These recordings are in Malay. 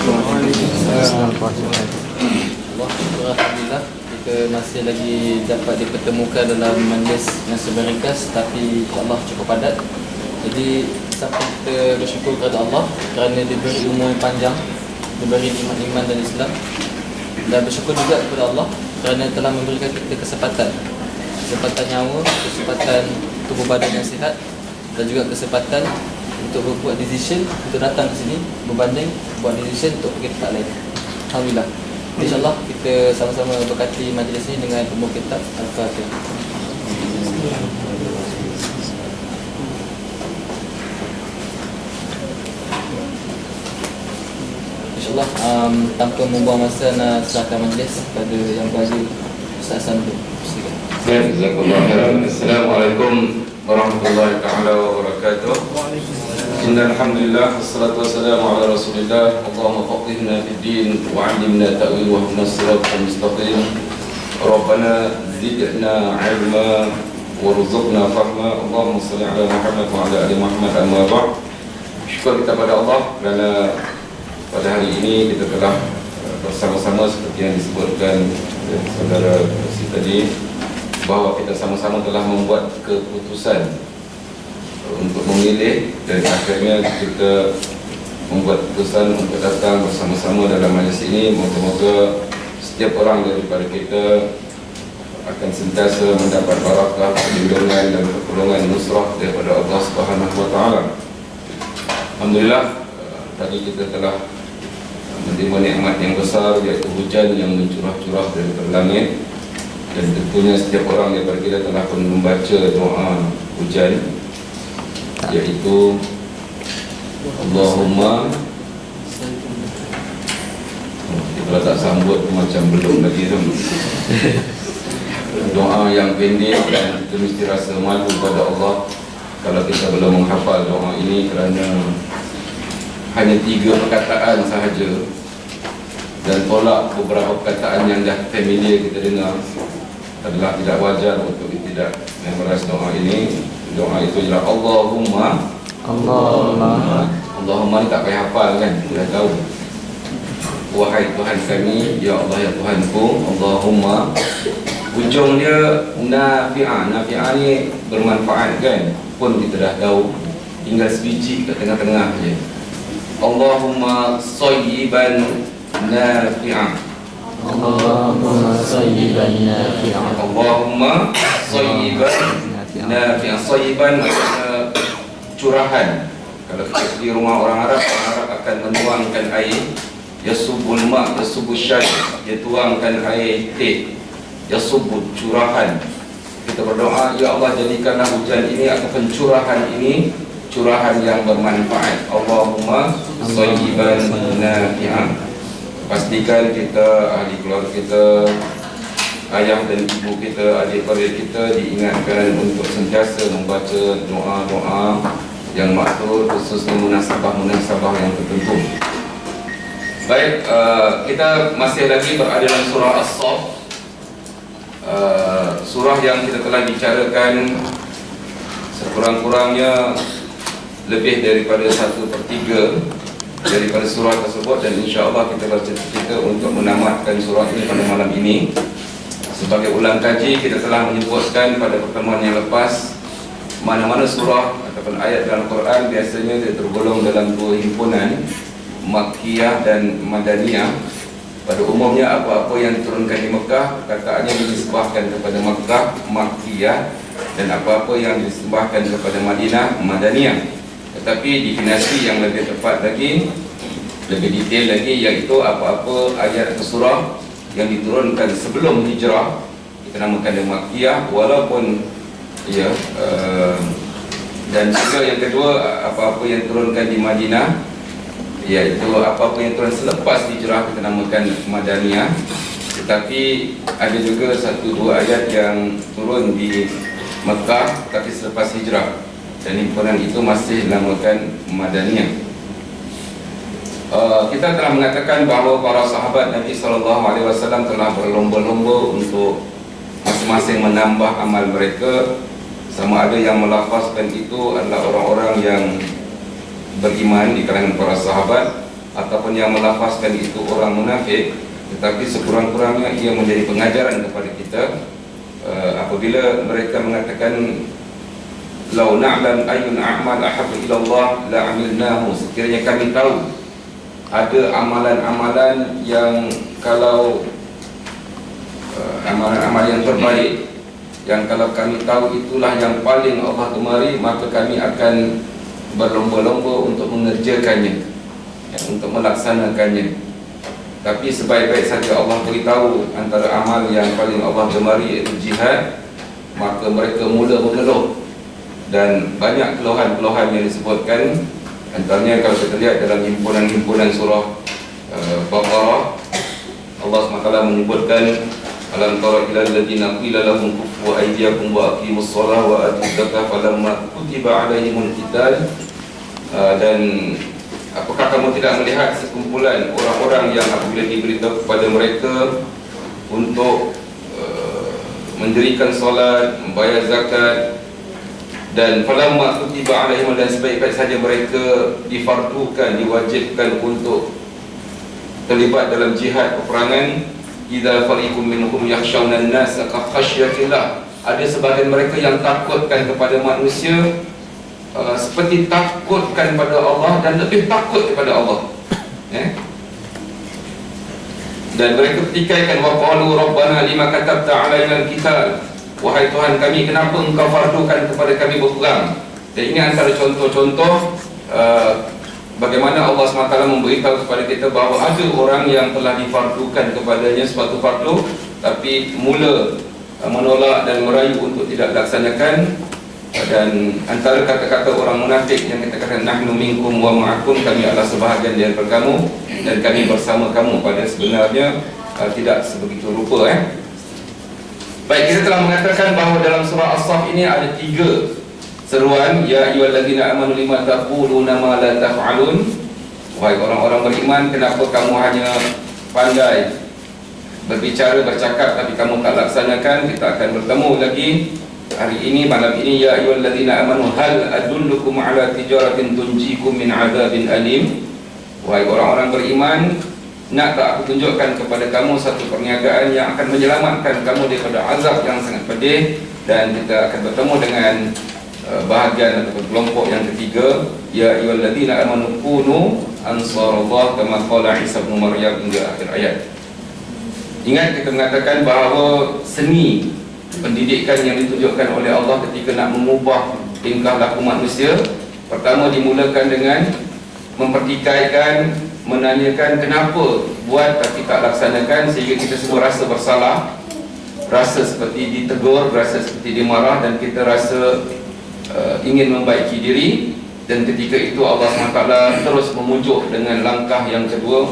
Alhamdulillah kita masih lagi dapat dipertemukan dalam majlis yang seberingkas, tapi insya-Allah cukup padat. Jadi siapa kita bersyukur kepada Allah kerana diberi umur yang panjang, diberi nikmat iman dan Islam, dan bersyukur juga kepada Allah kerana telah memberikan kita kesempatan nyawa, kesempatan tubuh badan yang sihat, dan juga kesempatan untuk berbuat decision, untuk datang ke sini berbanding buat decision untuk pergi tempat lain. Alhamdulillah. InsyaAllah kita sama-sama berkati majlis ini dengan umur kitab Al-Fatihah. InsyaAllah tanpa membuang masa nak serahkan majlis kepada yang berhasil Ustaz Sambil. Assalamualaikum warahmatullahi ta'ala wabarakatuh. Alhamdulillah, wassalatu wassalamu ala rasulillah. Allahumma faqihna fid din wa 'allimna ta'wil wa ihdinas siratal mustaqim. Rabbana zidna 'ilma warzuqna fahma. Allahumma shalli ala Muhammad wa ala ali Muhammad. Amma ba'd. Syukur kita pada Allah kerana pada hari ini kita telah bersama-sama seperti yang disebutkan saudara tadi, bahawa kita sama-sama telah membuat keputusan untuk memilih, dan akhirnya kita membuat keputusan untuk datang bersama-sama dalam majlis ini. Moga-moga setiap orang daripada kita akan sentiasa mendapat barakah, perlindungan dan pertolongan nusrah daripada Allah Subhanahu wa taala. Alhamdulillah, tadi kita telah menerima nikmat yang besar, iaitu hujan yang mencurah-curah dari langit. Dan tentunya setiap orang daripada kita telah pun membaca doa hujan, iaitu Allahumma, kalau tak sambut macam belum lagi tu. Doa yang pendek dan kita mesti rasa malu kepada Allah kalau kita belum menghafal doa ini, kerana hanya 3 perkataan sahaja dan tolak beberapa perkataan yang dah familiar kita dengar adalah tidak wajar untuk tidak memorise doa ini. Doa itu ialah Allahumma. Allahumma ni tak payah hafal kan, dah tahu. Wahai Tuhan kami, ya Allah ya Tuhanku. Allahumma, ujung dia nafi'ah. Nafi'ah ni bermanfaat kan, pun kita dah tahu. Tinggal sebiji kat tengah-tengah je. Allahumma sayyiban nafi'ah. Allahumma sayyiban nafi'an. Allahumma sayyiban nafi'an. Sayyiban maknanya curahan. Kalau kita pergi rumah orang Arab akan menuangkan air. Yasubul ma', yasubul syai, dia tuangkan air teh. Yasubul, curahan. Kita berdoa, ya Allah jadikanlah hujan ini atau pencurahan ini curahan yang bermanfaat. Allahumma sayyiban nafi'an. Pastikan kita, ahli keluarga kita, ayah dan ibu kita, adik-beradik kita diingatkan untuk sentiasa membaca doa-doa yang maktur, khususnya munasabah-munasabah yang tertentu. Baik, kita masih lagi berada dalam surah As-Saff, surah yang kita telah bicarakan sekurang-kurangnya lebih daripada 1/3 daripada surah tersebut, dan insya-Allah kita bercita-cita untuk menamatkan surah ini pada malam ini. Sebagai ulang kaji, kita telah menyebutkan pada pertemuan yang lepas, mana-mana surah ataupun ayat dalam Quran biasanya dia tergolong dalam 2 himpunan, Makkiyah dan Madaniyah. Pada umumnya apa-apa yang diturunkan di Mekah, perkataannya disembahkan kepada Makkah, Makkiyah, dan apa-apa yang disembahkan kepada Madinah, Madaniyah. Tetapi definisi yang lebih tepat lagi, lebih detail lagi, iaitu apa-apa ayat atau surah yang diturunkan sebelum hijrah kita namakan dia Makkiyah, walaupun ya, dan juga yang kedua, apa-apa yang turunkan di Madinah, iaitu apa-apa yang turun selepas hijrah kita namakan Madaniyah. Tetapi ada juga 1-2 ayat yang turun di Mekah tapi selepas hijrah, dan himpunan itu masih dinamakan Madaniyah. Kita telah mengatakan bahawa para sahabat Nabi SAW telah berlomba-lomba untuk masing-masing menambah amal mereka. Sama ada yang melafazkan itu adalah orang-orang yang beriman di kalangan para sahabat, ataupun yang melafazkan itu orang munafik, tetapi sekurang-kurangnya ia menjadi pengajaran kepada kita. Apabila mereka mengatakan lau na'lam ayyun a'mal ahabbu ila Allah la 'amilnahu, sekiranya kami tahu ada amalan-amalan yang kalau amalan-amalan yang terbaik, yang kalau kami tahu itulah yang paling Allah gemari, maka kami akan berlomba-lomba untuk mengerjakannya, untuk melaksanakannya. Tapi sebaik-baik saja Allah beritahu antara amal yang paling Allah gemari iaitu jihad, maka mereka mula mengeluh. Dan banyak keluhan-keluhan yang disebutkan. Antaranya kalau kita lihat dalam himpunan-himpunan surah Baqarah, Allah SWT menyebutkan alam tara ilal ladzina qila lahum kuffu aydiyakum wa aqimus shalah wa atuz zakata falamma kutiba alaihimul qital. Dan apakah kamu tidak melihat sekumpulan orang-orang yang apabila diberitahu kepada mereka untuk mendirikan solat, membayar zakat, dan falamma kutiba alaihim, dan sebaik-baik saja mereka difardukan, diwajibkan untuk terlibat dalam jihad peperangan, idza fariqum minhum yakhshawna an-nasa ka khashyatillah, ada sebahagian mereka yang takutkan kepada manusia seperti takutkan pada Allah dan lebih takut kepada Allah. Dan mereka pertikaikan, wa qalu rabbana lima katabta alaina al-qital, wahai Tuhan kami, kenapa engkau fardukan kepada kami berperang. Dan ini antara contoh-contoh bagaimana Allah SWT memberitahu kepada kita bahawa ada orang yang telah difardukan kepadanya suatu fardu, tapi mula menolak dan merayu untuk tidak dilaksanakan. Dan antara kata-kata orang munafik yang kita katakan nahnu minkum wa ma'akum, kami adalah sebahagian daripada kamu dan kami bersama kamu, pada sebenarnya tidak sebegitu rupa. Baik, kita telah mengatakan bahawa dalam surah As-Saff ini ada 3 seruan. Ya ayyuhalladzina amanu lima taquluna ma la taf'alun, wahai orang-orang beriman, kenapa kamu hanya pandai berbicara, bercakap, tapi kamu tak laksanakan. Kita akan bertemu lagi hari ini, malam ini. Ya ayyuhalladzina amanu hal adullukum ala tijaratin tunjikum min adzabin alim, wahai orang-orang beriman, nak tak aku tunjukkan kepada kamu satu perniagaan yang akan menyelamatkan kamu daripada azab yang sangat pedih. Dan kita akan bertemu dengan bahagian atau kelompok yang ketiga, ya ayyuhalladzina amanu kunu ansarallah kama qala Isa bin Maryam, hingga akhir ayat. Ingat, kita mengatakan bahawa seni pendidikan yang ditunjukkan oleh Allah ketika nak mengubah tingkah laku manusia, pertama dimulakan dengan mempertikaikan, menanyakan kenapa buat tapi tak laksanakan, sehingga kita semua rasa bersalah, rasa seperti ditegur, rasa seperti dimarah, dan kita rasa ingin membaiki diri. Dan ketika itu Allah SWT terus memujuk dengan langkah yang kedua,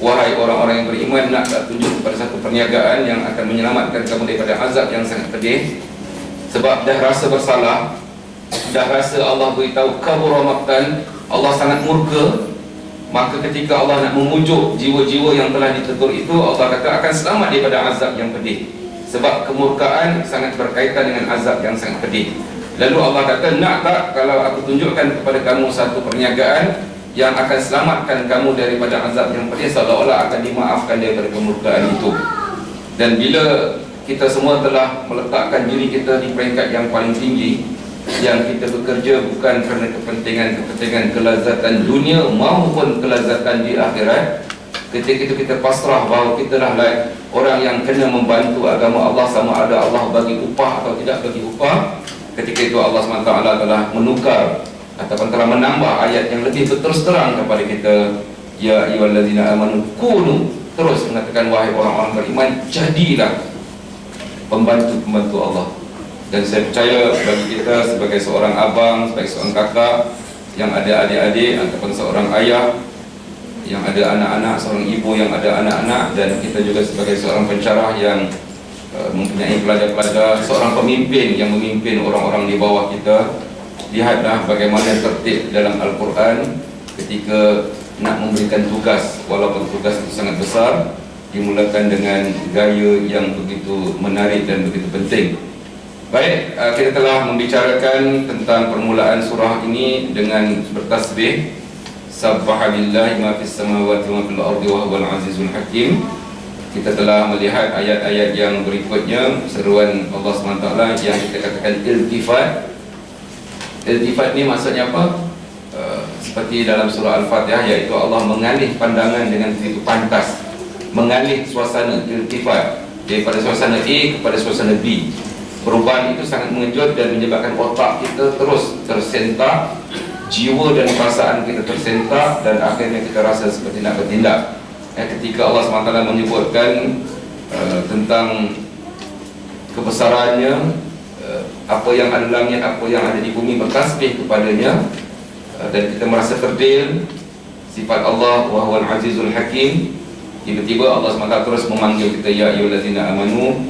wahai orang-orang yang beriman, nak tak tunjuk kepada satu perniagaan yang akan menyelamatkan kamu daripada azab yang sangat pedih. Sebab dah rasa bersalah, dah rasa Allah beritahu kabura maqtan, Allah sangat murka, maka ketika Allah nak memujuk jiwa-jiwa yang telah ditegur itu, Allah kata akan selamat daripada azab yang pedih. Sebab kemurkaan sangat berkaitan dengan azab yang sangat pedih. Lalu Allah kata, nak tak kalau aku tunjukkan kepada kamu satu perniagaan yang akan selamatkan kamu daripada azab yang pedih, seolah-olah akan dimaafkan daripada kemurkaan itu. Dan bila kita semua telah meletakkan diri kita di peringkat yang paling tinggi, yang kita bekerja bukan kerana kepentingan kelazatan dunia maupun kelazatan di akhirat, ketika itu kita pasrah bahawa kita lah orang yang kena membantu agama Allah, sama ada Allah bagi upah atau tidak bagi upah. Ketika itu Allah SWT telah menukar ataupun telah menambah ayat yang lebih berterus terang kepada kita. Ya ayyuhalladzina amanu kunu, terus mengatakan wahai orang-orang beriman, jadilah pembantu-pembantu Allah. Dan saya percaya bagi kita sebagai seorang abang, sebagai seorang kakak yang ada adik-adik, ataupun seorang ayah yang ada anak-anak, seorang ibu yang ada anak-anak, dan kita juga sebagai seorang pencerah yang mempunyai pelajar-pelajar, seorang pemimpin yang memimpin orang-orang di bawah kita. Lihatlah bagaimana tertib dalam Al-Quran ketika nak memberikan tugas, walaupun tugas itu sangat besar, dimulakan dengan gaya yang begitu menarik dan begitu penting. Baik, kita telah membicarakan tentang permulaan surah ini dengan bertasbih. Sabbaha lillahi ma fis samawati wa ma fil ardi wa huwal azizul hakim. Kita telah melihat ayat-ayat yang berikutnya, seruan Allah SWT yang kita katakan iltifat. Iltifat ni maksudnya apa? Seperti dalam surah Al-Fatihah, iaitu Allah mengalih pandangan dengan begitu pantas, mengalih suasana, iltifat daripada suasana A kepada suasana B. Perubahan itu sangat mengejut dan menyebabkan otak kita terus tersentak, jiwa dan perasaan kita tersentak, dan akhirnya kita rasa seperti nak bertindak. Ketika Allah SWT menyebutkan tentang kebesarannya, apa yang ada di langit, apa yang ada di bumi bertasbih kepadanya, dan kita merasa terdil sifat Allah wa huwal azizul hakim. Tiba-tiba Allah SWT terus memanggil kita, ya ayyuhallazina amanu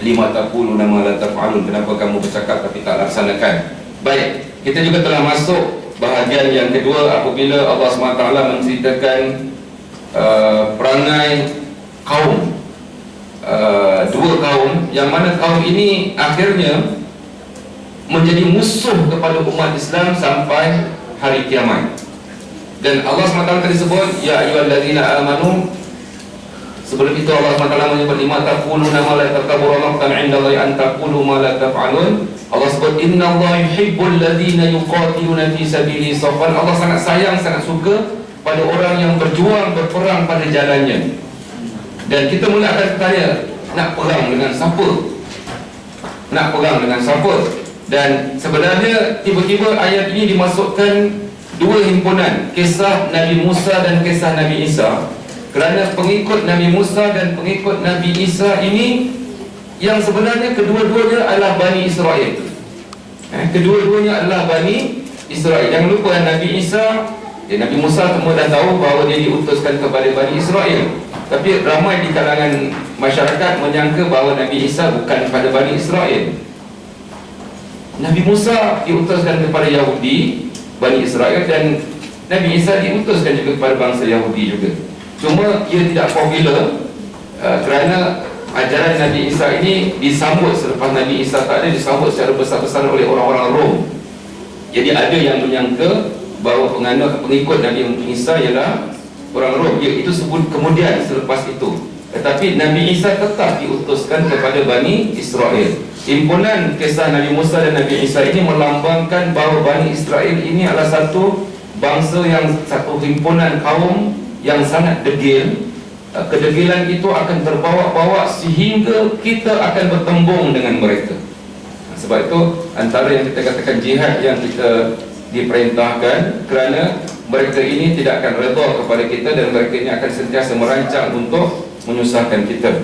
lima taquluna ma la taf'alun, kenapa kamu bercakap tapi tak laksanakan. Baik, kita juga telah masuk bahagian yang kedua apabila Allah SWT menceritakan perangai kaum, dua kaum, yang mana kaum ini akhirnya menjadi musuh kepada umat Islam sampai hari kiamat. Dan Allah SWT tadi sebut, ya ayyuhallazina amanu. Sebelum itu Allah SWT menyebut, lima taquluna ma la takabburuna maqtan 'indallahi an taqulu ma la taf'alun. Allah sebut, innallaha yuhibbul ladzina yuqatiluna fi sabilihi saffan. Allah sangat sayang, sangat suka pada orang yang berjuang, berperang pada jalannya. Dan kita mula akan bertanya, nak perang dengan siapa? Nak perang dengan siapa? Dan sebenarnya tiba-tiba ayat ini dimasukkan dua himpunan, kisah Nabi Musa dan kisah Nabi Isa. Kerana pengikut Nabi Musa dan pengikut Nabi Isa ini yang sebenarnya kedua-duanya adalah Bani Israel. Kedua-duanya adalah Bani Israel. Jangan lupa Nabi Isa, Nabi Musa semua dah tahu bahawa dia diutuskan kepada Bani Israel. Tapi ramai di kalangan masyarakat menyangka bahawa Nabi Isa bukan pada Bani Israel. Nabi Musa diutuskan kepada Yahudi, Bani Israel, dan Nabi Isa diutuskan juga kepada bangsa Yahudi juga. Cuma ia tidak popular kerana ajaran Nabi Isa ini disambut selepas Nabi Isa tak ada, disambut secara besar-besaran oleh orang-orang Rom. Jadi ada yang menyangka bahawa pengikut Nabi Isa ialah orang Rom. Itu sebut kemudian selepas itu. Tetapi Nabi Isa tetap diutuskan kepada Bani Israel. Himpunan kisah Nabi Musa dan Nabi Isa ini melambangkan bahawa Bani Israel ini adalah satu bangsa yang, satu himpunan kaum yang sangat degil. Kedegilan itu akan terbawa-bawa sehingga kita akan bertembung dengan mereka. Sebab itu antara yang kita katakan jihad yang kita diperintahkan, kerana mereka ini tidak akan redha kepada kita dan mereka ini akan sentiasa merancang untuk menyusahkan kita.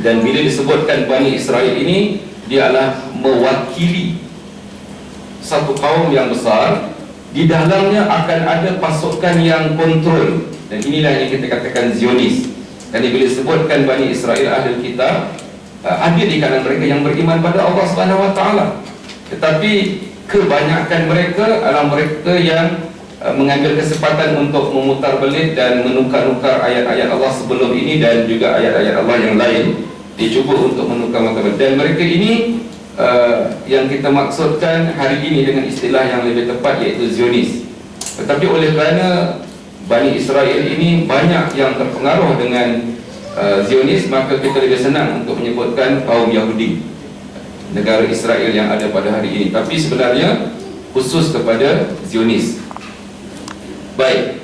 Dan bila disebutkan Bani Israel ini, dia adalah mewakili satu kaum yang besar. Di dalamnya akan ada pasukan yang kontrol. Dan inilah yang kita katakan Zionis. Dan bila disebutkan Bani Israel ahli kitab, ada di kalangan mereka yang beriman pada Allah SWT. Tetapi kebanyakan mereka adalah mereka yang mengambil kesempatan untuk memutar belit dan menukar-nukar ayat-ayat Allah sebelum ini dan juga ayat-ayat Allah yang lain. Dicuba untuk menukar-nukar. Dan mereka ini yang kita maksudkan hari ini dengan istilah yang lebih tepat, iaitu Zionis. Tetapi oleh kerana Bani Israel ini banyak yang terpengaruh dengan Zionis, maka kita lebih senang untuk menyebutkan kaum Yahudi, negara Israel yang ada pada hari ini. Tapi sebenarnya khusus kepada Zionis. Baik,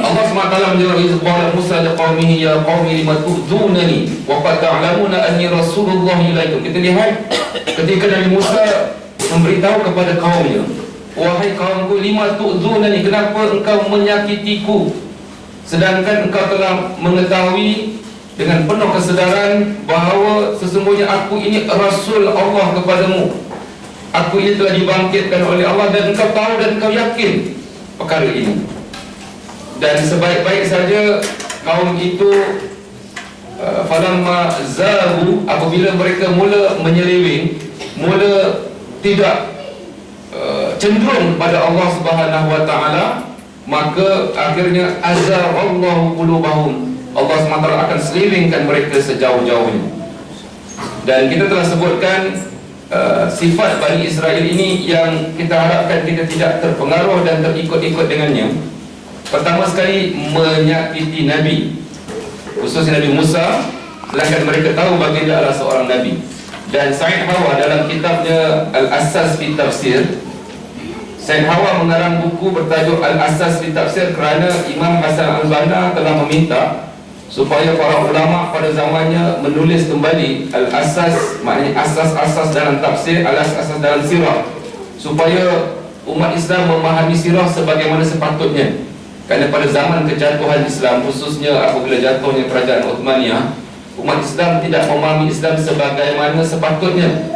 Allah SWT menjawab, "Iz qala Musa liqaumihi ya qaumi lima tu'dzunani wa qad ta'lamuna anni rasulullah ilaikum." Kita lihat ketika Nabi Musa memberitahu kepada kaumnya, "Wahai kaumku, lima tu'dzunani, kenapa engkau menyakitiku sedangkan engkau telah mengetahui dengan penuh kesedaran bahawa sesungguhnya aku ini Rasul Allah kepadamu. Aku ini telah dibangkitkan oleh Allah dan engkau tahu dan engkau yakin perkara ini." Dan sebaik-baik saja kaum itu falamma zahu, apabila mereka mula menyeleweng, mula tidak cenderung kepada Allah Subhanahu wa taala, maka akhirnya azaghallahu qulubahum, Allah SWT akan selewengkan mereka sejauh-jauhnya. Dan kita telah sebutkan sifat Bani Israel ini yang kita harapkan kita tidak terpengaruh dan terikut-ikut dengannya. Pertama sekali, menyakiti Nabi, khususnya Nabi Musa, sedangkan mereka tahu baginda adalah seorang Nabi. Dan Said Hawa dalam kitabnya Al-Asas fi Tafsir, Said Hawa mengarang buku bertajuk Al-Asas fi Tafsir kerana Imam Hasan Al-Banna telah meminta supaya para ulama pada zamannya menulis kembali Al-Asas, maknanya asas-asas dalam tafsir, asas-asas dalam sirah, supaya umat Islam memahami sirah sebagaimana sepatutnya. Kerana pada zaman kejatuhan Islam, khususnya apabila jatuhnya kerajaan Uthmaniyah, umat Islam tidak memahami Islam sebagaimana sepatutnya.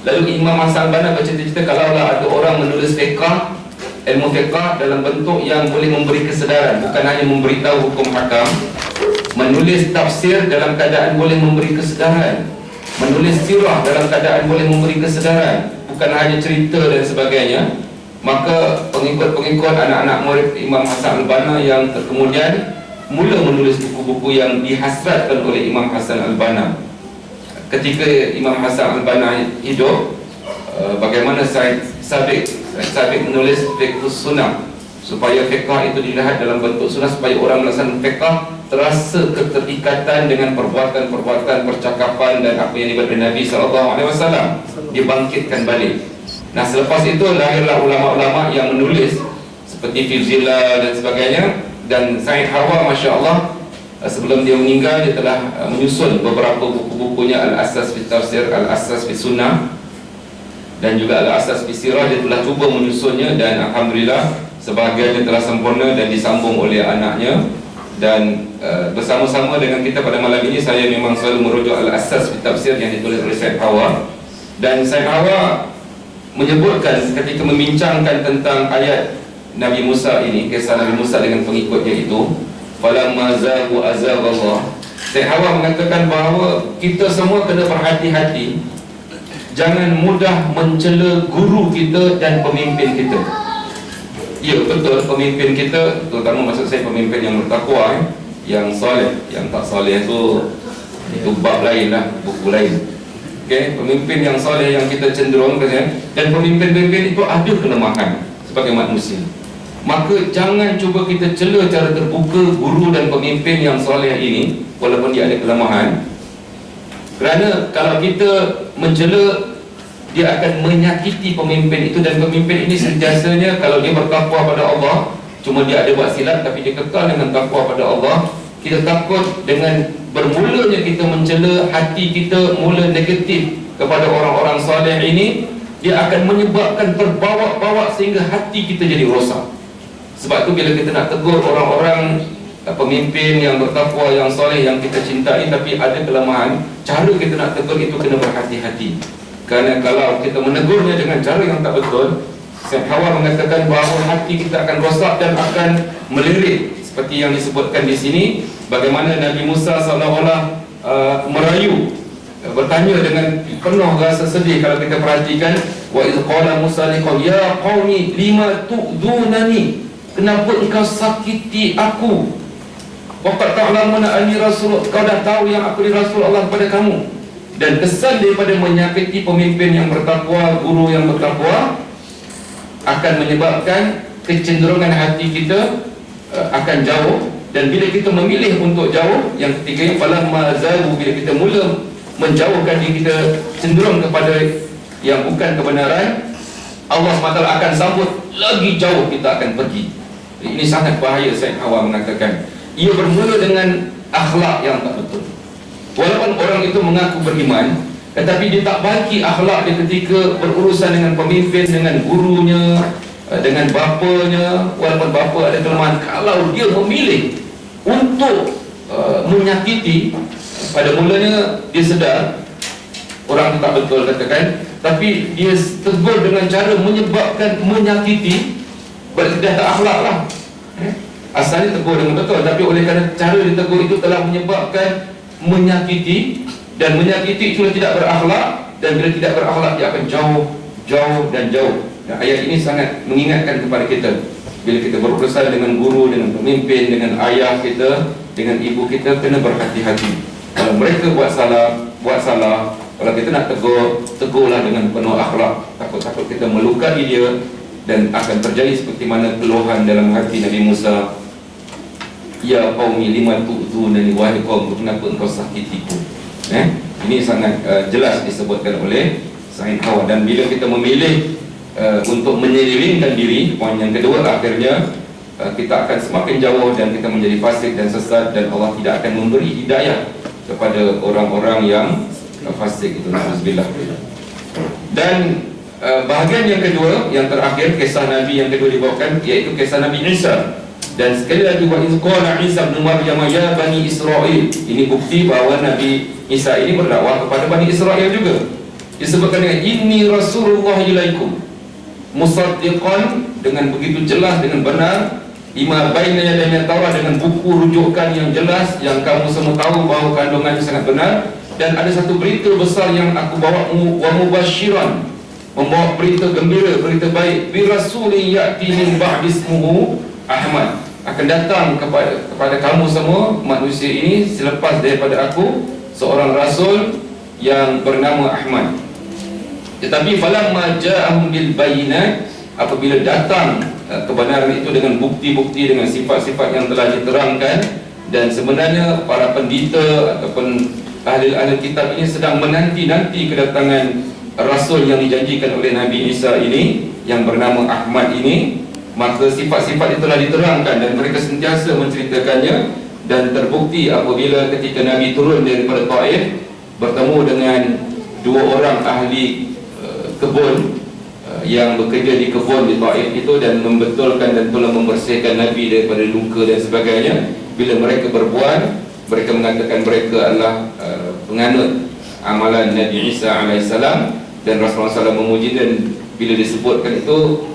Lalu Imam Hasan Al-Banna bercita-cita kalaulah ada orang menulis fiqh, ilmu fiqh dalam bentuk yang boleh memberi kesedaran, bukan hanya memberitahu hukum hakam, menulis tafsir dalam keadaan boleh memberi kesedaran, menulis sirah dalam keadaan boleh memberi kesedaran, bukan hanya cerita dan sebagainya, maka pengikut-pengikut anak-anak murid Imam Hasan Al-Banna yang kemudian mula menulis buku-buku yang dihasratkan oleh Imam Hasan Al-Banna. Ketika Imam Hasan Al-Banna hidup, bagaimana Said Sabiq menulis fiqh sunnah, supaya fiqh itu dilihat dalam bentuk sunnah, supaya orang melaksanakan fiqh terasa keterikatan dengan perbuatan-perbuatan, percakapan dan apa yang dibuat oleh Nabi SAW, dibangkitkan balik. Nah, selepas itu lahirlah ulama-ulama yang menulis seperti Fizillah dan sebagainya. Dan Said Hawa, Masya Allah, sebelum dia meninggal, dia telah menyusun beberapa buku-bukunya, Al-Asas fi Tafsir, Al-Asas fi Sunnah, dan juga Al-Asas fi Sirah. Dia telah cuba menyusunnya dan Alhamdulillah sebahagiannya telah sempurna dan disambung oleh anaknya. Dan bersama-sama dengan kita pada malam ini, saya memang selalu merujuk Al-Asas fi Tafsir yang ditulis oleh Said Hawa. Dan Said Hawa menyebutkan ketika membincangkan tentang ayat Nabi Musa ini, kisah Nabi Musa dengan pengikutnya itu, falamma zaghu azaghallah, Said Hawa mengatakan bahawa kita semua kena berhati-hati, jangan mudah mencela guru kita dan pemimpin kita. Ya, betul, pemimpin kita, terutama maksud saya pemimpin yang bertakwa, yang soleh. Yang tak soleh itu bab lain lah, buku lain. Okay? Pemimpin yang soleh yang kita cenderung, dan pemimpin-pemimpin itu ada kelemahan sebagai manusia. Maka jangan cuba kita cela cara terbuka guru dan pemimpin yang soleh ini, walaupun dia ada kelemahan. Kerana kalau kita mencela, dia akan menyakiti pemimpin itu. Dan pemimpin ini sentiasanya, kalau dia bertakwa pada Allah, cuma dia ada buat silap tapi dia kekal dengan takwa pada Allah, kita takut dengan bermulanya kita mencela, hati kita mula negatif kepada orang-orang soleh ini, dia akan menyebabkan terbawa-bawa sehingga hati kita jadi rosak. Sebab tu bila kita nak tegur orang-orang pemimpin yang bertakwa, yang soleh, yang kita cintai tapi ada kelemahan, cara kita nak tegur itu kena berhati-hati. Kerana kalau kita menegurnya dengan cara yang tak betul, Said Hawa mengatakan bahawa hati kita akan rosak dan akan melirik. Seperti yang disebutkan di sini, bagaimana Nabi Musa seolah-olah merayu, bertanya dengan penuh rasa sedih. Kalau kita perhatikan, wa idh qala Musa liqaum ya qaumi lima tu'dunani, kenapa engkau sakiti aku? Waqad ta'lamuna anni rasul, kau dah tahu yang aku ni rasul Allah kepada kamu. Dan kesan daripada menyakiti pemimpin yang bertakwa, guru yang bertakwa, akan menyebabkan kecenderungan hati kita akan jauh. Dan bila kita memilih untuk jauh, yang ketiganya falamma zagu, bila kita mula menjauhkan diri kita, cenderung kepada yang bukan kebenaran, Allah SWT akan sambut lagi jauh kita akan pergi. Ini sangat bahaya. Said Hawa mengatakan ia bermula dengan akhlak yang tak betul. Walaupun orang itu mengaku beriman, tetapi dia tak baiki akhlak dia ketika berurusan dengan pemimpin, dengan gurunya, dengan bapanya. Walaupun bapa ada kelemahan, kalau dia memilih untuk menyakiti, pada mulanya dia sedar orang itu tak betul katakan, tapi dia tegur dengan cara menyebabkan menyakiti, berarti dah tak akhlak lah. Asalnya tegur dengan betul, tapi oleh kerana cara ditegur itu telah menyebabkan menyakiti, dan menyakiti itu tidak berakhlak, dan bila tidak berakhlak dia akan jauh dan jauh. Dan ayat ini sangat mengingatkan kepada kita, bila kita berurusan dengan guru, dengan pemimpin, dengan ayah kita, dengan ibu kita, kena berhati-hati. Kalau mereka buat salah, Kalau kita nak tegur, tegurlah dengan penuh akhlak. Takut-takut kita melukai dia, dan akan terjadi seperti mana keluhan dalam hati Nabi Musa. Ya qaumi lima tu'dunani, wahai kaum, kenapa engkau sakitiku? Ini sangat jelas disebutkan oleh Said Hawa. Dan bila kita memilih untuk menyelewengkan diri, poin yang kedua, akhirnya kita akan semakin jauh dan kita menjadi fasik dan sesat, dan Allah tidak akan memberi hidayah kepada orang-orang yang fasik itu. Alhamdulillah. Dan bahagian yang kedua, yang terakhir, kisah Nabi yang kedua dibawakan, iaitu kisah Nabi Isa. Dan sekali lagi, wa iz qala Isa bin Maryam ya bani Israil. Ini bukti bahawa Nabi Isa ini berdakwah kepada Bani Israel juga. Disebutkan dengan inni Rasulullah ilaikum, musaddiqan, dengan begitu jelas, dengan benar, lima baina yadayya Taurat, dengan buku rujukan yang jelas, yang kamu semua tahu bahawa kandungannya sangat benar. Dan ada satu berita besar yang aku bawa, wa mubasyiran, membawa berita gembira, berita baik, bi rasulin ya'ti min ba'di ismuhu Ahmad, akan datang kepada kamu semua manusia ini selepas daripada aku seorang rasul yang bernama Ahmad. Tetapi falamma ja'ahum bil bayinat, apabila datang kebenaran itu dengan bukti-bukti, dengan sifat-sifat yang telah diterangkan, dan sebenarnya para pendeta ataupun ahli-ahli kitab ini sedang menanti-nanti kedatangan rasul yang dijanjikan oleh Nabi Isa ini yang bernama Ahmad ini, maka sifat-sifat itu telah diterangkan dan mereka sentiasa menceritakannya. Dan terbukti apabila ketika Nabi turun daripada Taif, bertemu dengan dua orang ahli kebun yang bekerja di kebun di Taif itu, dan membetulkan dan tolong membersihkan Nabi daripada luka dan sebagainya. Bila mereka berbuat, mereka mengatakan mereka adalah penganut amalan Nabi Isa AS, dan Rasulullah SAW memuji. Dan bila disebutkan itu,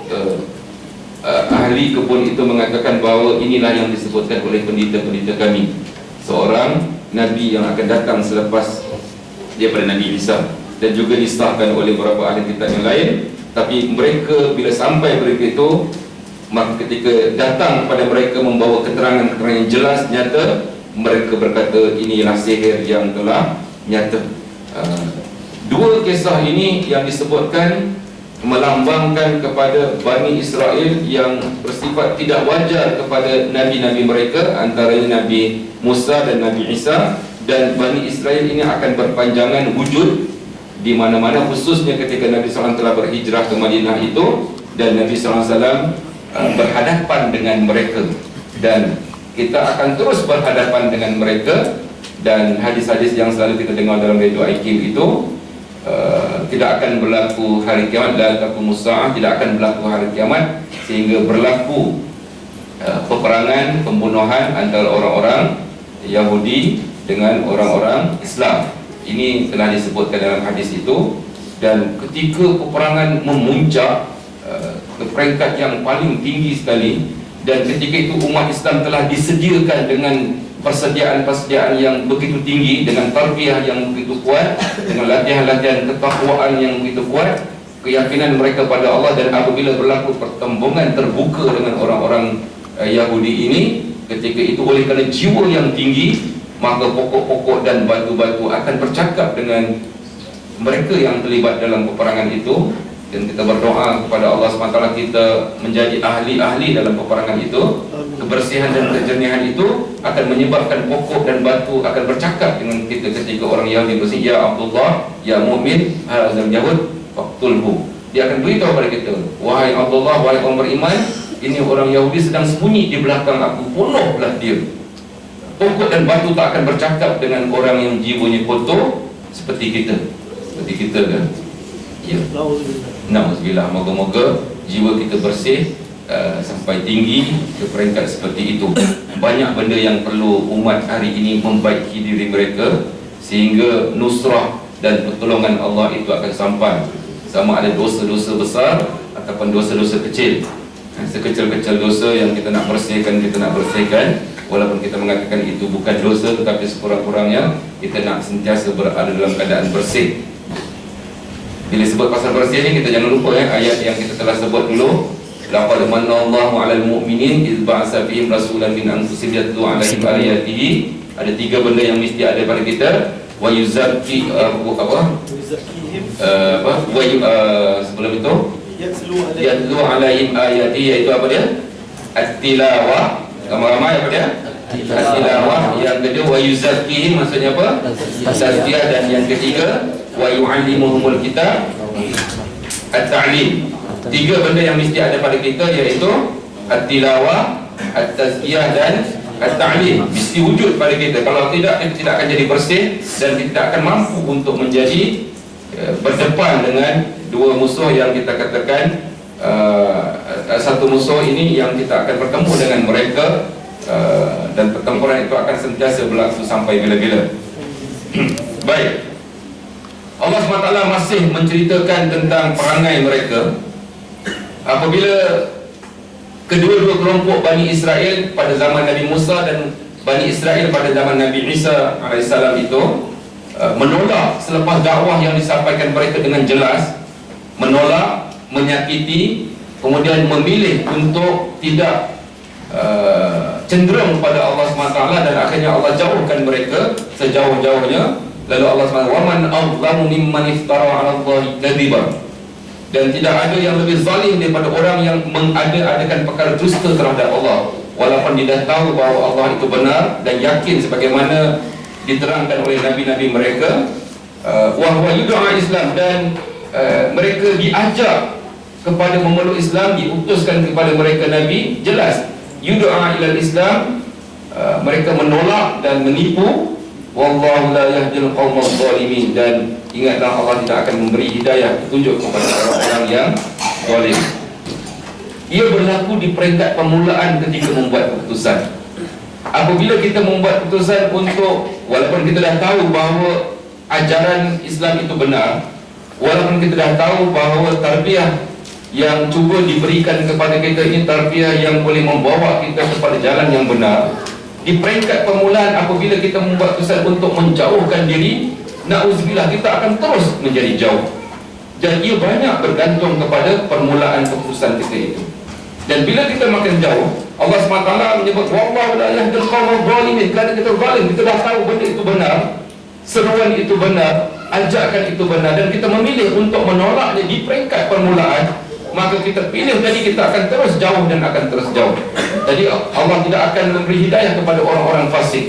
ahli kebun itu mengatakan bahawa inilah yang disebutkan oleh pendeta-pendeta kami, seorang Nabi yang akan datang selepas daripada Nabi Isa, dan juga disahkan oleh beberapa ahli kitab yang lain. Tapi mereka bila sampai mereka itu, maka ketika datang kepada mereka membawa keterangan-keterangan yang jelas, nyata, mereka berkata inilah sihir yang telah nyata. Dua kisah ini yang disebutkan melambangkan kepada Bani Israel yang bersifat tidak wajar kepada nabi-nabi mereka, antaranya Nabi Musa dan Nabi Isa. Dan Bani Israel ini akan berpanjangan wujud di mana-mana, khususnya ketika Nabi SAW telah berhijrah ke Madinah itu, dan Nabi SAW berhadapan dengan mereka, dan kita akan terus berhadapan dengan mereka. Dan hadis-hadis yang selalu kita dengar dalam radio IQ itu, tidak akan berlaku hari kiamat, la taqumu saah, tidak akan berlaku hari kiamat sehingga berlaku peperangan, pembunuhan antara orang-orang Yahudi dengan orang-orang Islam. Ini telah disebutkan dalam hadis itu. Dan ketika peperangan memuncak ke peringkat yang paling tinggi sekali, dan ketika itu umat Islam telah disediakan dengan persediaan-persediaan yang begitu tinggi, dengan tarbiyah yang begitu kuat, dengan latihan-latihan ketakwaan yang begitu kuat, keyakinan mereka pada Allah. Dan apabila berlaku pertembungan terbuka dengan orang-orang Yahudi ini, ketika itu oleh kerana jiwa yang tinggi, maka pokok-pokok dan batu-batu akan bercakap dengan mereka yang terlibat dalam peperangan itu. Dan kita berdoa kepada Allah SWT kita menjadi ahli-ahli dalam peperangan itu. Kebersihan dan kejernihan itu akan menyebabkan pokok dan batu akan bercakap dengan kita ketika orang Yahudi bersih, ya Abdullah, ya Mu'min, hazam Yahud, faqtulhu. Dia akan beritahu kepada kita, wahai Abdullah, wahai orang beriman, ini orang Yahudi sedang sembunyi di belakang aku, bunuhlah dia. Pokok dan batu tak akan bercakap dengan orang yang jiwanya kotor seperti kita. Seperti kita kan? Ya. Na'udzubillah. Moga-moga jiwa kita bersih sampai tinggi ke peringkat seperti itu. Banyak benda yang perlu umat hari ini membaiki diri mereka, sehingga nusrah dan pertolongan Allah itu akan sampai. Sama ada dosa-dosa besar ataupun dosa-dosa kecil. Sekecil-kecil dosa yang kita nak bersihkan, kita nak bersihkan. Walaupun kita mengatakan itu bukan dosa, tetapi sekurang-kurangnya kita nak sentiasa berada dalam keadaan bersih. Bila sebut pasal bersih ni, kita jangan lupa ayat yang kita telah sebut dulu. Laqad manallahu 'alal mu'minin idz ba'atsa fihim rasulan min anfusihim yatlu 'alaihim ayatihi. Ada tiga benda yang mesti ada pada kita. wa yuzakki sebelum itu yatlu alaihim ayati, yaitu apa dia? At-tilawah, ramai-ramai apa dia? At-tilawah. Yang kedua wa yuzakkihim, maksudnya apa? Tazkiyah. Dan yang ketiga wa yu'allimuhumul kitab, at-ta'lim. Tiga benda yang mesti ada pada kita, iaitu at-tilawah, at-tazkiyah dan at-ta'lim. Mesti wujud pada kita. Kalau tidak, kita tidak akan jadi bersih dan kita tidak akan mampu untuk menjadi berdepan dengan dua musuh yang kita katakan. Satu musuh ini yang kita akan bertemu dengan mereka, dan pertempuran itu akan sentiasa berlangsung sampai bila-bila. Baik, Allah SWT masih menceritakan tentang perangai mereka apabila kedua-dua kelompok Bani Israel pada zaman Nabi Musa dan Bani Israel pada zaman Nabi Isa AS itu menolak selepas dakwah yang disampaikan mereka dengan jelas, menolak, menyakiti, kemudian memilih untuk tidak cenderung pada Allah SWT, dan akhirnya Allah jauhkan mereka sejauh-jauhnya. Lalu Allah SWT, وَمَنْ أَظْلَمُ مِمَّنِ افْتَرَى عَلَى اللَّهِ كَذِبًا, dan tidak ada yang lebih zalim daripada orang yang mengada-adakan perkara dusta terhadap Allah, walaupun dia dah tahu bahawa Allah itu benar dan yakin sebagaimana diterangkan oleh nabi-nabi mereka. Wa huwa yud'a Islam, dan mereka diajak kepada memeluk Islam, diutuskan kepada mereka Nabi, jelas yud'a ilal Islam. Mereka menolak dan menipu. Wallahu la yahdil qaumadh zalimin, dan ingatlah Allah tidak akan memberi hidayah, petunjuk kepada orang-orang yang zalim. Ia berlaku di peringkat permulaan ketika membuat keputusan. Apabila kita membuat keputusan untuk, walaupun kita dah tahu bahawa ajaran Islam itu benar, walaupun kita dah tahu bahawa tarbiyah yang cuba diberikan kepada kita ini tarbiyah yang boleh membawa kita kepada jalan yang benar, di peringkat permulaan apabila kita membuat keputusan untuk menjauhkan diri, na'udzubillah, kita akan terus menjadi jauh. Dan ia banyak bergantung kepada permulaan keputusan kita itu. Dan bila kita makin jauh, Allah SWT menyebut wallahu la yahdil qaumadh zalimin, kerana kita zalim, kita dah tahu benda itu benar, seruan itu benar, ajakan itu benar, dan kita memilih untuk menolaknya di peringkat permulaan, maka kita pilih tadi kita akan terus jauh dan akan terus jauh. Jadi Allah tidak akan memberi hidayah kepada orang-orang fasik,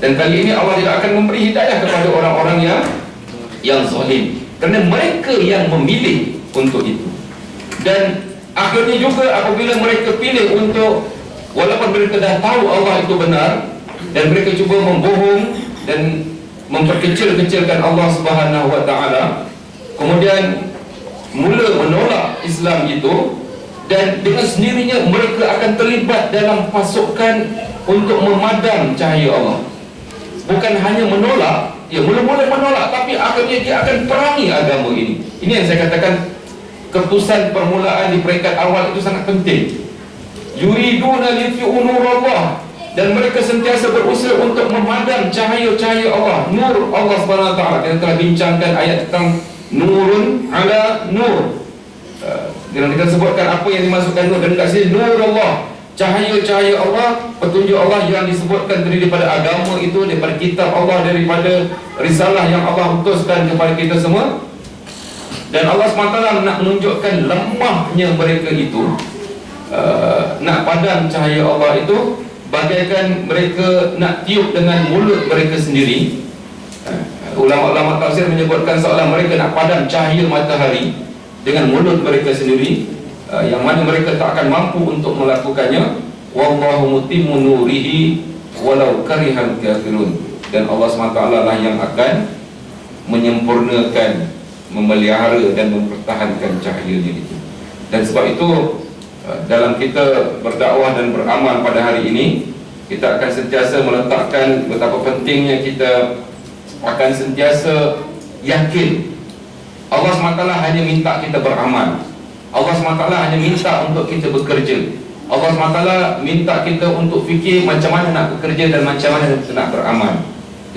dan kali ini Allah tidak akan memberi hidayah kepada orang-orang yang zalim, kerana mereka yang memilih untuk itu. Dan akhirnya juga apabila mereka pilih untuk, walaupun mereka dah tahu Allah itu benar, dan mereka cuba membohong dan memperkecil-kecilkan Allah Subhanahu wa taala, kemudian mula menolak Islam itu, dan dengan sendirinya mereka akan terlibat dalam pasukan untuk memadam cahaya Allah. Bukan hanya menolak, ya mula-mula menolak, tapi akhirnya dia akan perangi agama ini. Ini yang saya katakan, keputusan permulaan di peringkat awal itu sangat penting. Yuriduna liyutfi'u nurallah, dan mereka sentiasa berusaha untuk memadam cahaya-cahaya Allah, nur Allah Subhanahu wa taala. Kita telah bincangkan ayat tentang nurun ala nur. Dengan kita sebutkan apa yang dimasukkan nur, dan kat sini nur Allah, cahaya-cahaya Allah, petunjuk Allah yang disebutkan daripada agama itu, daripada kitab Allah, daripada risalah yang Allah utuskan kepada kita semua. Dan Allah SWT nak menunjukkan lemahnya mereka itu, nak padam cahaya Allah itu, bagaikan mereka nak tiup dengan mulut mereka sendiri. Ulama-ulama tafsir menyebutkan seolah mereka nak padam cahaya matahari dengan mulut mereka sendiri, yang mana mereka tak akan mampu untuk melakukannya. Wallahu mutimmu nurihi walau karihal kafirun, dan Allah SWT lah yang akan menyempurnakan, memelihara dan mempertahankan cahayanya itu. Dan sebab itu dalam kita berdakwah dan beramal pada hari ini, kita akan sentiasa meletakkan betapa pentingnya kita akan sentiasa yakin Allah SWT hanya minta kita beramal, Allah SWT hanya minta untuk kita bekerja, Allah SWT minta kita untuk fikir macam mana nak bekerja dan macam mana kita nak beramal.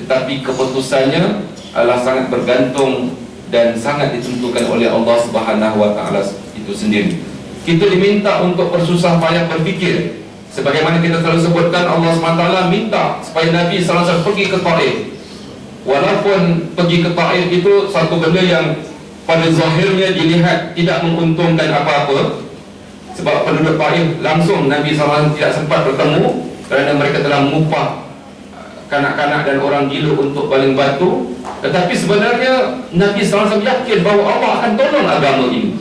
Tetapi keputusannya adalah sangat bergantung dan sangat ditentukan oleh Allah Subhanahu wa taala itu sendiri. Kita diminta untuk bersusah payah berfikir. Sebagaimana kita selalu sebutkan, Allah SWT minta supaya Nabi SAW pergi ke Taif. walaupun pergi ke Taif itu satu benda yang pada zahirnya dilihat tidak menguntungkan apa-apa, sebab penduduk Taif langsung Nabi SAW tidak sempat bertemu kerana mereka telah mengupah kanak-kanak dan orang gila untuk baling batu. Tetapi sebenarnya Nabi SAW yakin bahawa Allah akan tolong agama ini.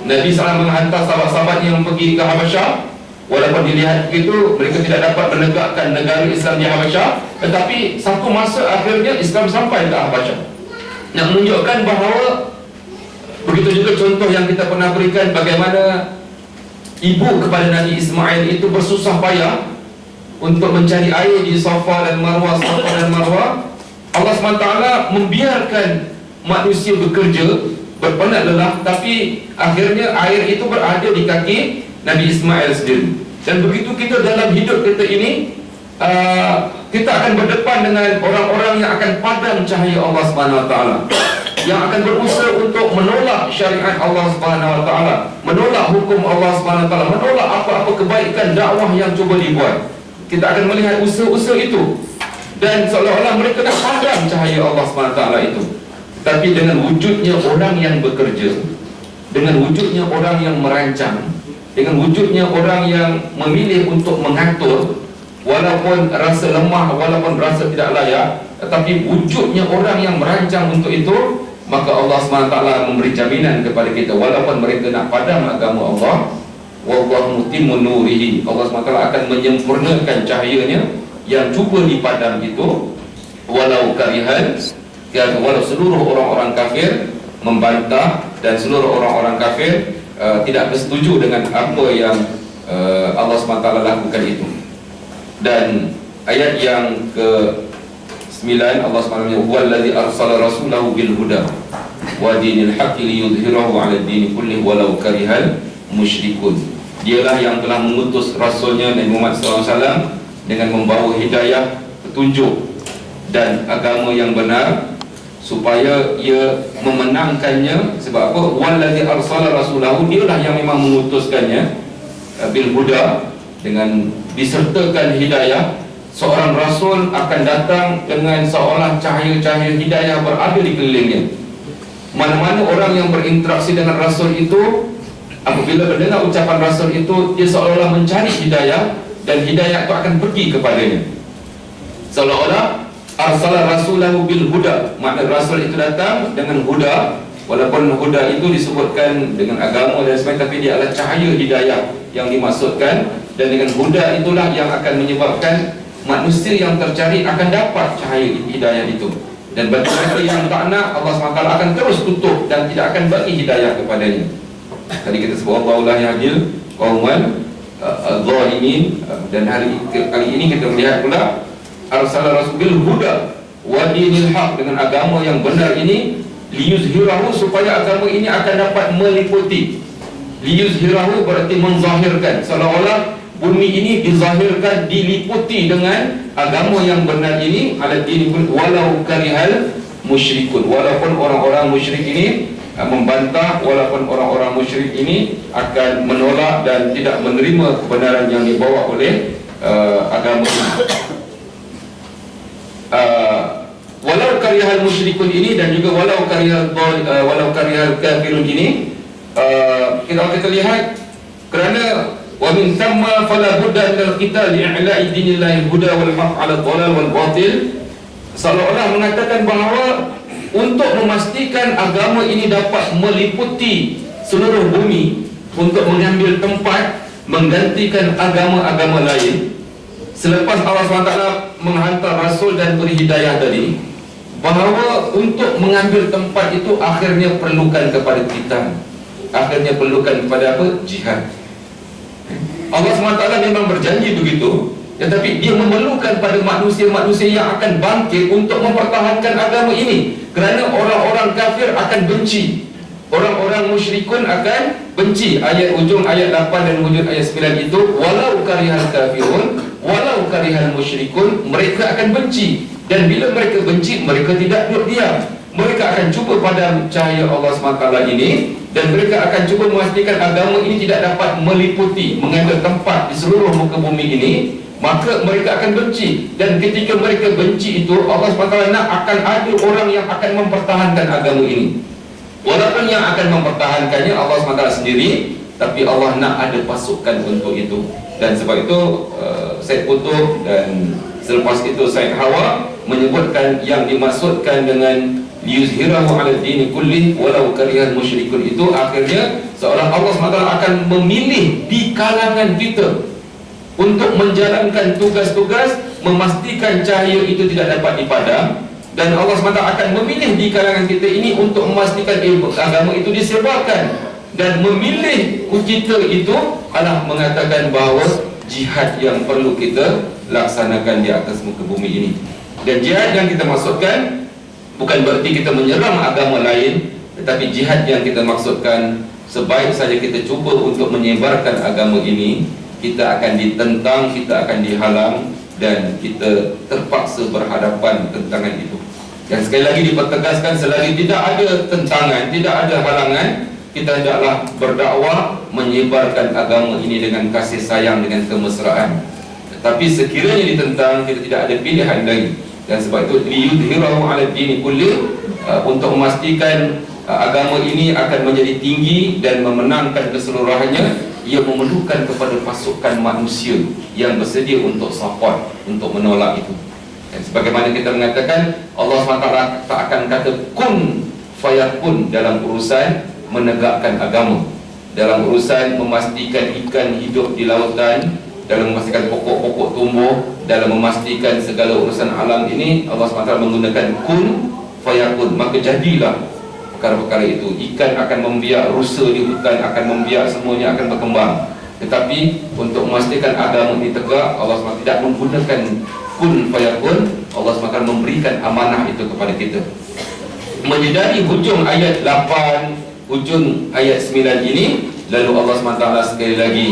Nabi SAW menghantar sahabat-sahabat yang pergi ke Habasyah. Walaupun dilihat begitu mereka tidak dapat menegakkan negara Islam di Habasyah, tetapi satu masa akhirnya Islam sampai ke Habasyah. Nak menunjukkan bahawa begitu juga contoh yang kita pernah berikan, bagaimana ibu kepada Nabi Ismail itu bersusah payah untuk mencari air di Safa dan Marwah, Safa dan Marwah. Allah SWT membiarkan manusia bekerja, berpenat lelah, tapi akhirnya air itu berada di kaki Nabi Ismail sendiri. Dan begitu kita dalam hidup kita ini, kita akan berdepan dengan orang-orang yang akan padam cahaya Allah SWT, yang akan berusaha untuk menolak syariat Allah SWT, menolak hukum Allah SWT, menolak apa-apa kebaikan dakwah yang cuba dibuat. Kita akan melihat usaha-usaha itu, dan seolah-olah mereka nak padam cahaya Allah SWT itu. Tapi dengan wujudnya orang yang bekerja, dengan wujudnya orang yang merancang, dengan wujudnya orang yang memilih untuk mengatur, walaupun rasa lemah, walaupun rasa tidak layak, tetapi wujudnya orang yang merancang untuk itu, maka Allah SWT memberi jaminan kepada kita, walaupun mereka nak padam agama Allah, wallahu mutimmu nurihi, Allah SWT akan menyempurnakan cahayanya yang cuba dipadam itu, walau karihan, walau seluruh orang-orang kafir membantah dan seluruh orang-orang kafir tidak bersetuju dengan apa yang Allah SWT lakukan itu. Dan ayat yang ke-9 Allah SWT huwallazi arsala rasulahu bil huda wa dinil haqqi liyudhhirahu 'ala ad-dini kullih walau karihal musyrikun. Dialah yang telah mengutus rasulnya Nabi Muhammad SAW dengan membawa hidayah, petunjuk dan agama yang benar, supaya ia memenangkannya. Sebab apa? Wallazi arsala rasulahu, dialah yang memang mengutuskannya bil huda, dengan disertakan hidayah. Seorang rasul akan datang dengan seolah cahaya-cahaya hidayah berada di kelilingnya. Mana-mana orang yang berinteraksi dengan rasul itu, apabila mendengar ucapan rasul itu, dia seolah-olah mencari hidayah, dan hidayah itu akan pergi kepadanya. Seolah-olah arsala rasulahu bil huda, makna rasul itu datang dengan huda. Walaupun huda itu disebutkan dengan agama dan sebagainya, tapi dia adalah cahaya hidayah yang dimaksudkan. Dan dengan huda itulah yang akan menyebabkan manusia yang tercari akan dapat cahaya hidayah itu. Dan bagi mereka yang tak nak, Allah SWT akan terus tutup dan tidak akan bagi hidayah kepadanya. Tadi kita sebut Allah la yahdil qauman zalimin, dan kali ini kita melihat pula arsala rasul bil huda wa dinil haq, dengan agama yang benar ini, liyuzhirahu, supaya agama ini akan dapat meliputi. Liyuzhirahu berarti menzahirkan, seolah-olah bumi ini dizahirkan, diliputi dengan agama yang benar ini, ala dini walau karihal musyrikun, walaupun orang-orang musyrik ini membantah, walaupun orang-orang musyrik ini akan menolak dan tidak menerima kebenaran yang dibawa oleh agama ini. Walau karihal musyrikun ini, dan juga walau karihal kafirun ini, kita lihat, kerana wa min thamma fala budda minal qital li'i'la'i dinillahi huda wal haqq 'ala dhalal wal batil, seolah-olah mengatakan bahawa untuk memastikan agama ini dapat meliputi seluruh bumi, untuk mengambil tempat menggantikan agama-agama lain, selepas Allah SWT menghantar rasul dan beri hidayah tadi, bahawa untuk mengambil tempat itu akhirnya perlukan kepada kita, akhirnya perlukan kepada apa? Jihad. Allah SWT memang berjanji begitu, tetapi dia memerlukan pada manusia-manusia yang akan bangkit untuk mempertahankan agama ini. Kerana orang-orang kafir akan benci, orang-orang musyrikun akan benci. Ujung ayat 8 dan ujung ayat 9 itu, walau karihal kafirun walau karihal musyrikun, mereka akan benci. Dan bila mereka benci, mereka tidak duduk diam. mereka akan cuba padam cahaya Allah SWT ini, dan mereka akan cuba memastikan agama ini tidak dapat meliputi, mengambil tempat di seluruh muka bumi ini, maka mereka akan benci. Dan ketika mereka benci itu, Allah SWT nak akan ada orang yang akan mempertahankan agama ini. Walaupun yang akan mempertahankannya Allah SWT sendiri, tapi Allah nak ada pasukan untuk itu. Dan sebab itu Said Qutb dan selepas itu Said Hawa menyebutkan yang dimaksudkan dengan liyuzhirahu ala dini kulli walau karihal musyrikun itu akhirnya seorang Allah SWT akan memilih di kalangan kita untuk menjalankan tugas-tugas memastikan cahaya itu tidak dapat dipadam, dan Allah SWT akan memilih di kalangan kita ini untuk memastikan agama itu disebarkan. Dan memilih kita itu adalah mengatakan bahawa jihad yang perlu kita laksanakan di atas muka bumi ini. Dan jihad yang kita maksudkan bukan berarti kita menyerang agama lain, tetapi jihad yang kita maksudkan sebaik saja kita cuba untuk menyebarkan agama ini, kita akan ditentang, kita akan dihalang, dan kita terpaksa berhadapan tentangan itu. Dan sekali lagi dipertegaskan, selagi tidak ada tentangan, tidak ada halangan, kita hendaklah berdakwah menyebarkan agama ini dengan kasih sayang, dengan kemesraan. Tetapi sekiranya ditentang, kita tidak ada pilihan lagi. Dan sebab itu liyudhirahu ala dini kulli, untuk memastikan agama ini akan menjadi tinggi dan memenangkan keseluruhannya, ia memerlukan kepada pasukan manusia yang bersedia untuk support, untuk menolak itu. Dan sebagaimana kita mengatakan, Allah SWT tak akan kata kun fayakun dalam urusan menegakkan agama, dalam urusan memastikan ikan hidup di lautan, dalam memastikan pokok-pokok tumbuh, dalam memastikan segala urusan alam ini, Allah SWT menggunakan kun fayakun, maka jadilah perkara-perkara itu. Ikan akan membiak, rusa di hutan akan membiak, semuanya akan berkembang. Tetapi untuk memastikan agama ini tegak, Allah SWT tidak menggunakan kun fayakun, Allah SWT memberikan amanah itu kepada kita. Menyedari hujung ayat 8, hujung ayat 9 ini, lalu Allah SWT sekali lagi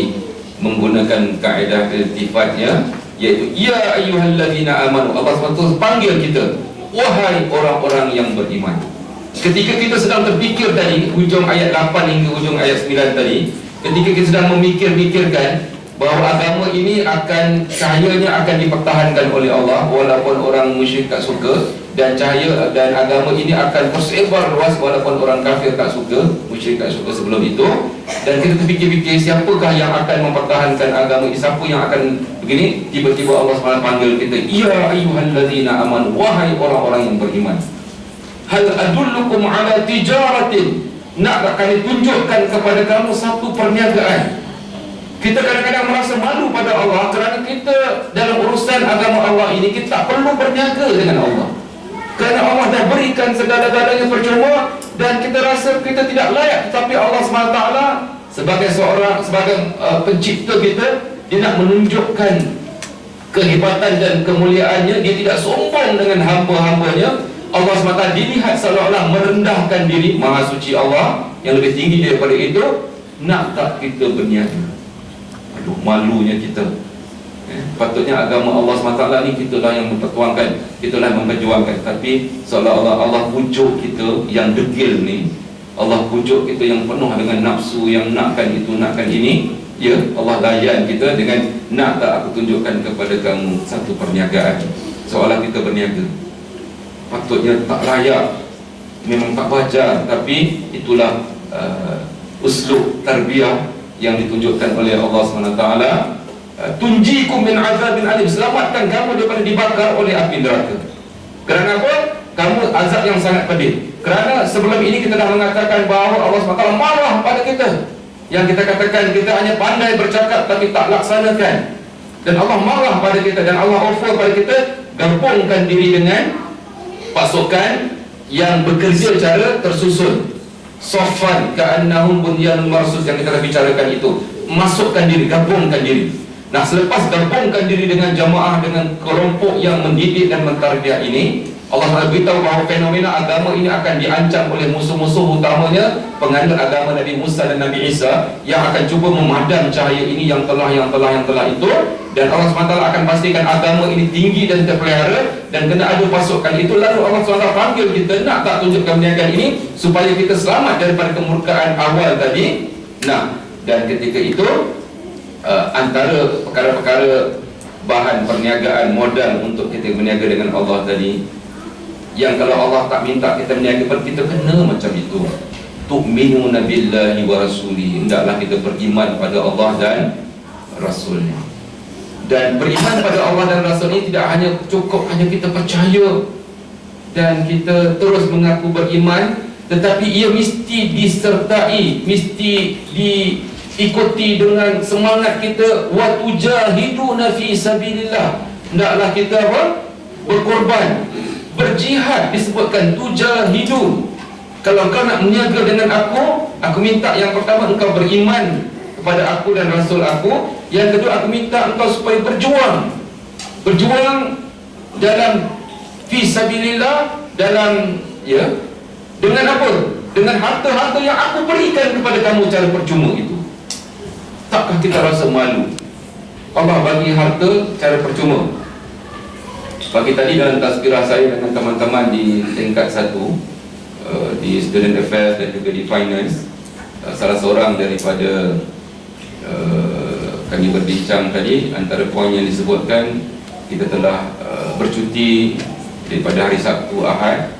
menggunakan kaedah iltifatnya, iaitu ya ayyuhallazina amanu. Allah SWT panggil kita, wahai orang-orang yang beriman. Ketika kita sedang terfikir tadi, hujung ayat 8 hingga hujung ayat 9 tadi, ketika kita sedang memikir-mikirkan bahawa agama ini akan, cahayanya akan dipertahankan oleh Allah walaupun orang musyrik tak suka, dan cahaya dan agama ini akan tersebar luas walaupun orang kafir tak suka, musyrik tak suka sebelum itu. Dan kita terfikir-fikir siapakah yang akan mempertahankan agama ini, siapa yang akan begini, tiba-tiba Allah SWT panggil kita, ya ayyuhallazina amanu, wahai orang-orang yang beriman. Hal adullukum ala tijaratin, nak kami tunjukkan kepada kamu satu perniagaan. Kita kadang-kadang merasa malu pada Allah kerana kita dalam urusan agama Allah ini kita tak perlu berniaga dengan Allah, kerana Allah dah berikan segala-galanya percuma, dan kita rasa kita tidak layak. Tetapi Allah SWT sebagai pencipta kita, dia nak menunjukkan kehebatan dan kemuliaannya. Dia tidak sombong dengan hamba-hambanya. Allah SWT dilihat seolah-olah merendahkan diri. Maha suci Allah yang lebih tinggi daripada itu. Nak tak kita berniaga? Aduh, malunya kita. Patutnya agama Allah SWT ni kitalah yang mempertuangkan, kitalah yang memperjuangkan. Tapi seolah-olah Allah pujuk kita yang degil ni, Allah pujuk kita yang penuh dengan nafsu, yang nakkan itu, nakkan ini. Ya, Allah layan kita dengan, nak tak aku tunjukkan kepada kamu satu perniagaan, seolah kita berniaga. Patutnya tak layak, memang tak wajar. Tapi itulah uslub tarbiyah yang ditunjukkan oleh Allah SWT. Tunjikum min azabin alim, selamatkan kamu daripada dibakar oleh api neraka. Kerana apa? Kamu azab yang sangat pedih. Kerana sebelum ini kita dah mengatakan bahawa Allah SWT marah pada kita, yang kita katakan kita hanya pandai bercakap tapi tak laksanakan. Dan Allah marah pada kita, dan Allah offer pada kita, gabungkan diri dengan pasukan yang bekerja secara tersusun. Sofan ka'annahum bunyanun marsus yang kita dah bicarakan itu. Masukkan diri, gabungkan diri. Nah, selepas gabungkan diri dengan jamaah, dengan kelompok yang mendidik dan mentarbiyah ini, Allah beritahu bahawa fenomena agama ini akan diancam oleh musuh-musuh utamanya, penganut agama Nabi Musa dan Nabi Isa, yang akan cuba memadam cahaya ini yang telah itu. Dan Allah SWT akan pastikan agama ini tinggi dan terpelihara dan kena ada pasukan itu, lalu Allah SWT panggil kita, nak tak tunjukkan perniagaan ini supaya kita selamat daripada kemurkaan awal tadi. Nah, dan ketika itu antara perkara-perkara bahan perniagaan modal untuk kita berniaga dengan Allah tadi, yang kalau Allah tak minta kita berniaga, kita kena macam itu. Tu'minuna billahi wa rasulihi, hendaklah kita beriman pada Allah dan Rasulnya. Dan beriman pada Allah dan Rasul ini tidak hanya cukup hanya kita percaya dan kita terus mengaku beriman, tetapi ia mesti disertai, mesti diikuti dengan semangat kita, wa tujahiduna fi sabilillah, hendaklah kita berkorban, berjihad. Disebutkan tujahidun. Kalau kau nak berniaga dengan aku minta yang pertama engkau beriman kepada aku dan Rasul aku. Yang kedua, aku minta engkau supaya berjuang dalam fisabilillah, dalam dengan apa? Dengan harta-harta yang aku berikan kepada kamu cara percuma itu. Takkah kita rasa malu? Allah bagi harta cara percuma. Pagi tadi dalam tazkirah saya dengan teman-teman di tingkat 1, di Student Affairs dan juga di Finance, salah seorang daripada kami berbincang tadi, antara poin yang disebutkan, kita telah bercuti daripada hari Sabtu Ahad,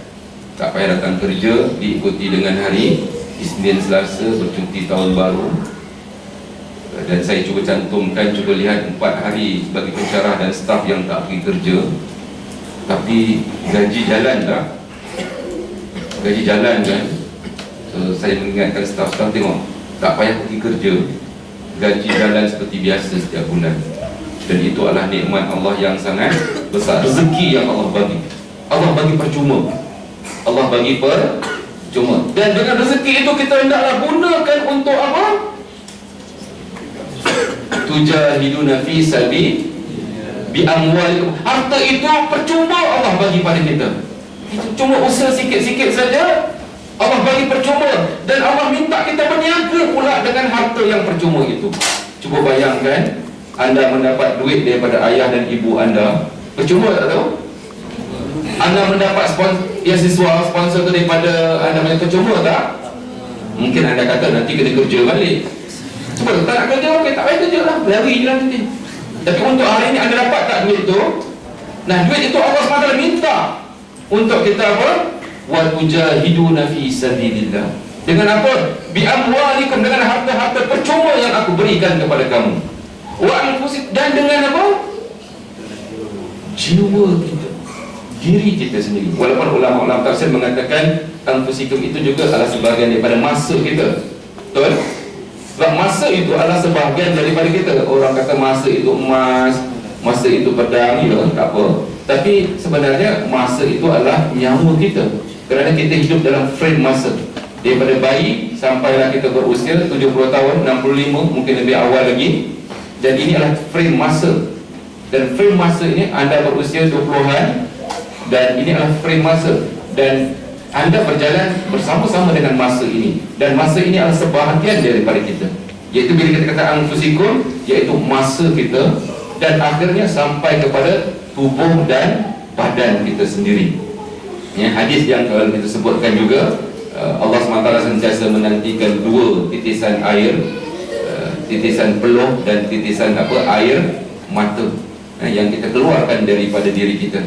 tak payah datang kerja, diikuti dengan hari Isnin Selasa bercuti tahun baru. Dan saya cuba cantumkan, cuba lihat 4 hari sebagai pensyarah dan staf yang tak pergi kerja, tapi gaji jalan tak? Gaji jalan kan? So, saya mengingatkan staf-staf, tengok, tak payah pergi kerja, gaji jalan seperti biasa setiap bulan. Dan itu adalah nikmat Allah yang sangat besar. Rezeki yang Allah bagi, Allah bagi percuma, Allah bagi percuma. Dan dengan rezeki itu kita hendaklah gunakan untuk apa? Tujahiduna fi sabi bi amwalikum. Harta itu percuma Allah bagi pada kita. Itu cuma usaha sikit-sikit saja, Allah bagi percuma. Dan Allah minta kita berniaga pula dengan harta yang percuma itu. Cuba bayangkan, anda mendapat duit daripada ayah dan ibu anda, percuma tak tahu? Anda mendapat sponsor tu daripada anda, punya percuma tak? Mungkin anda kata nanti kena kerja balik. Cuba tak nak kerja, okey, tak payah kerja lah, lari je lah nanti. Tapi untuk hari ini anda dapat tak duit tu? Nah, duit itu Allah SWT minta untuk kita apa? Wa tujahiduna fi sabilillah. Dengan apa? Bi amwalikum, dengan harta-harta percuma yang aku berikan kepada kamu. Wa anfusikum, dan dengan apa? Jiwa kita, diri kita sendiri. Walaupun ulama-ulama tafsir mengatakan anfusikum itu juga adalah sebahagian daripada masa kita. Betul? Sebab masa itu adalah sebahagian daripada kita. Orang kata masa itu emas, masa itu pedang, tak apa. Tapi sebenarnya masa itu adalah nyawa kita, kerana kita hidup dalam frame masa. Daripada bayi sampailah kita berusia 70 tahun, 65, mungkin lebih awal lagi. Dan ini adalah frame masa. Dan frame masa ini anda berusia 20-an, dan ini adalah frame masa. Dan anda berjalan bersama-sama dengan masa ini. Dan masa ini adalah sebahagian daripada kita. Iaitu bila kita kata anfusikum, iaitu masa kita. Dan akhirnya sampai kepada tubuh dan badan kita sendiri. Hadis yang kita sebutkan juga, Allah SWT sentiasa menantikan 2 titisan air, titisan peluh dan titisan air mata yang kita keluarkan daripada diri kita.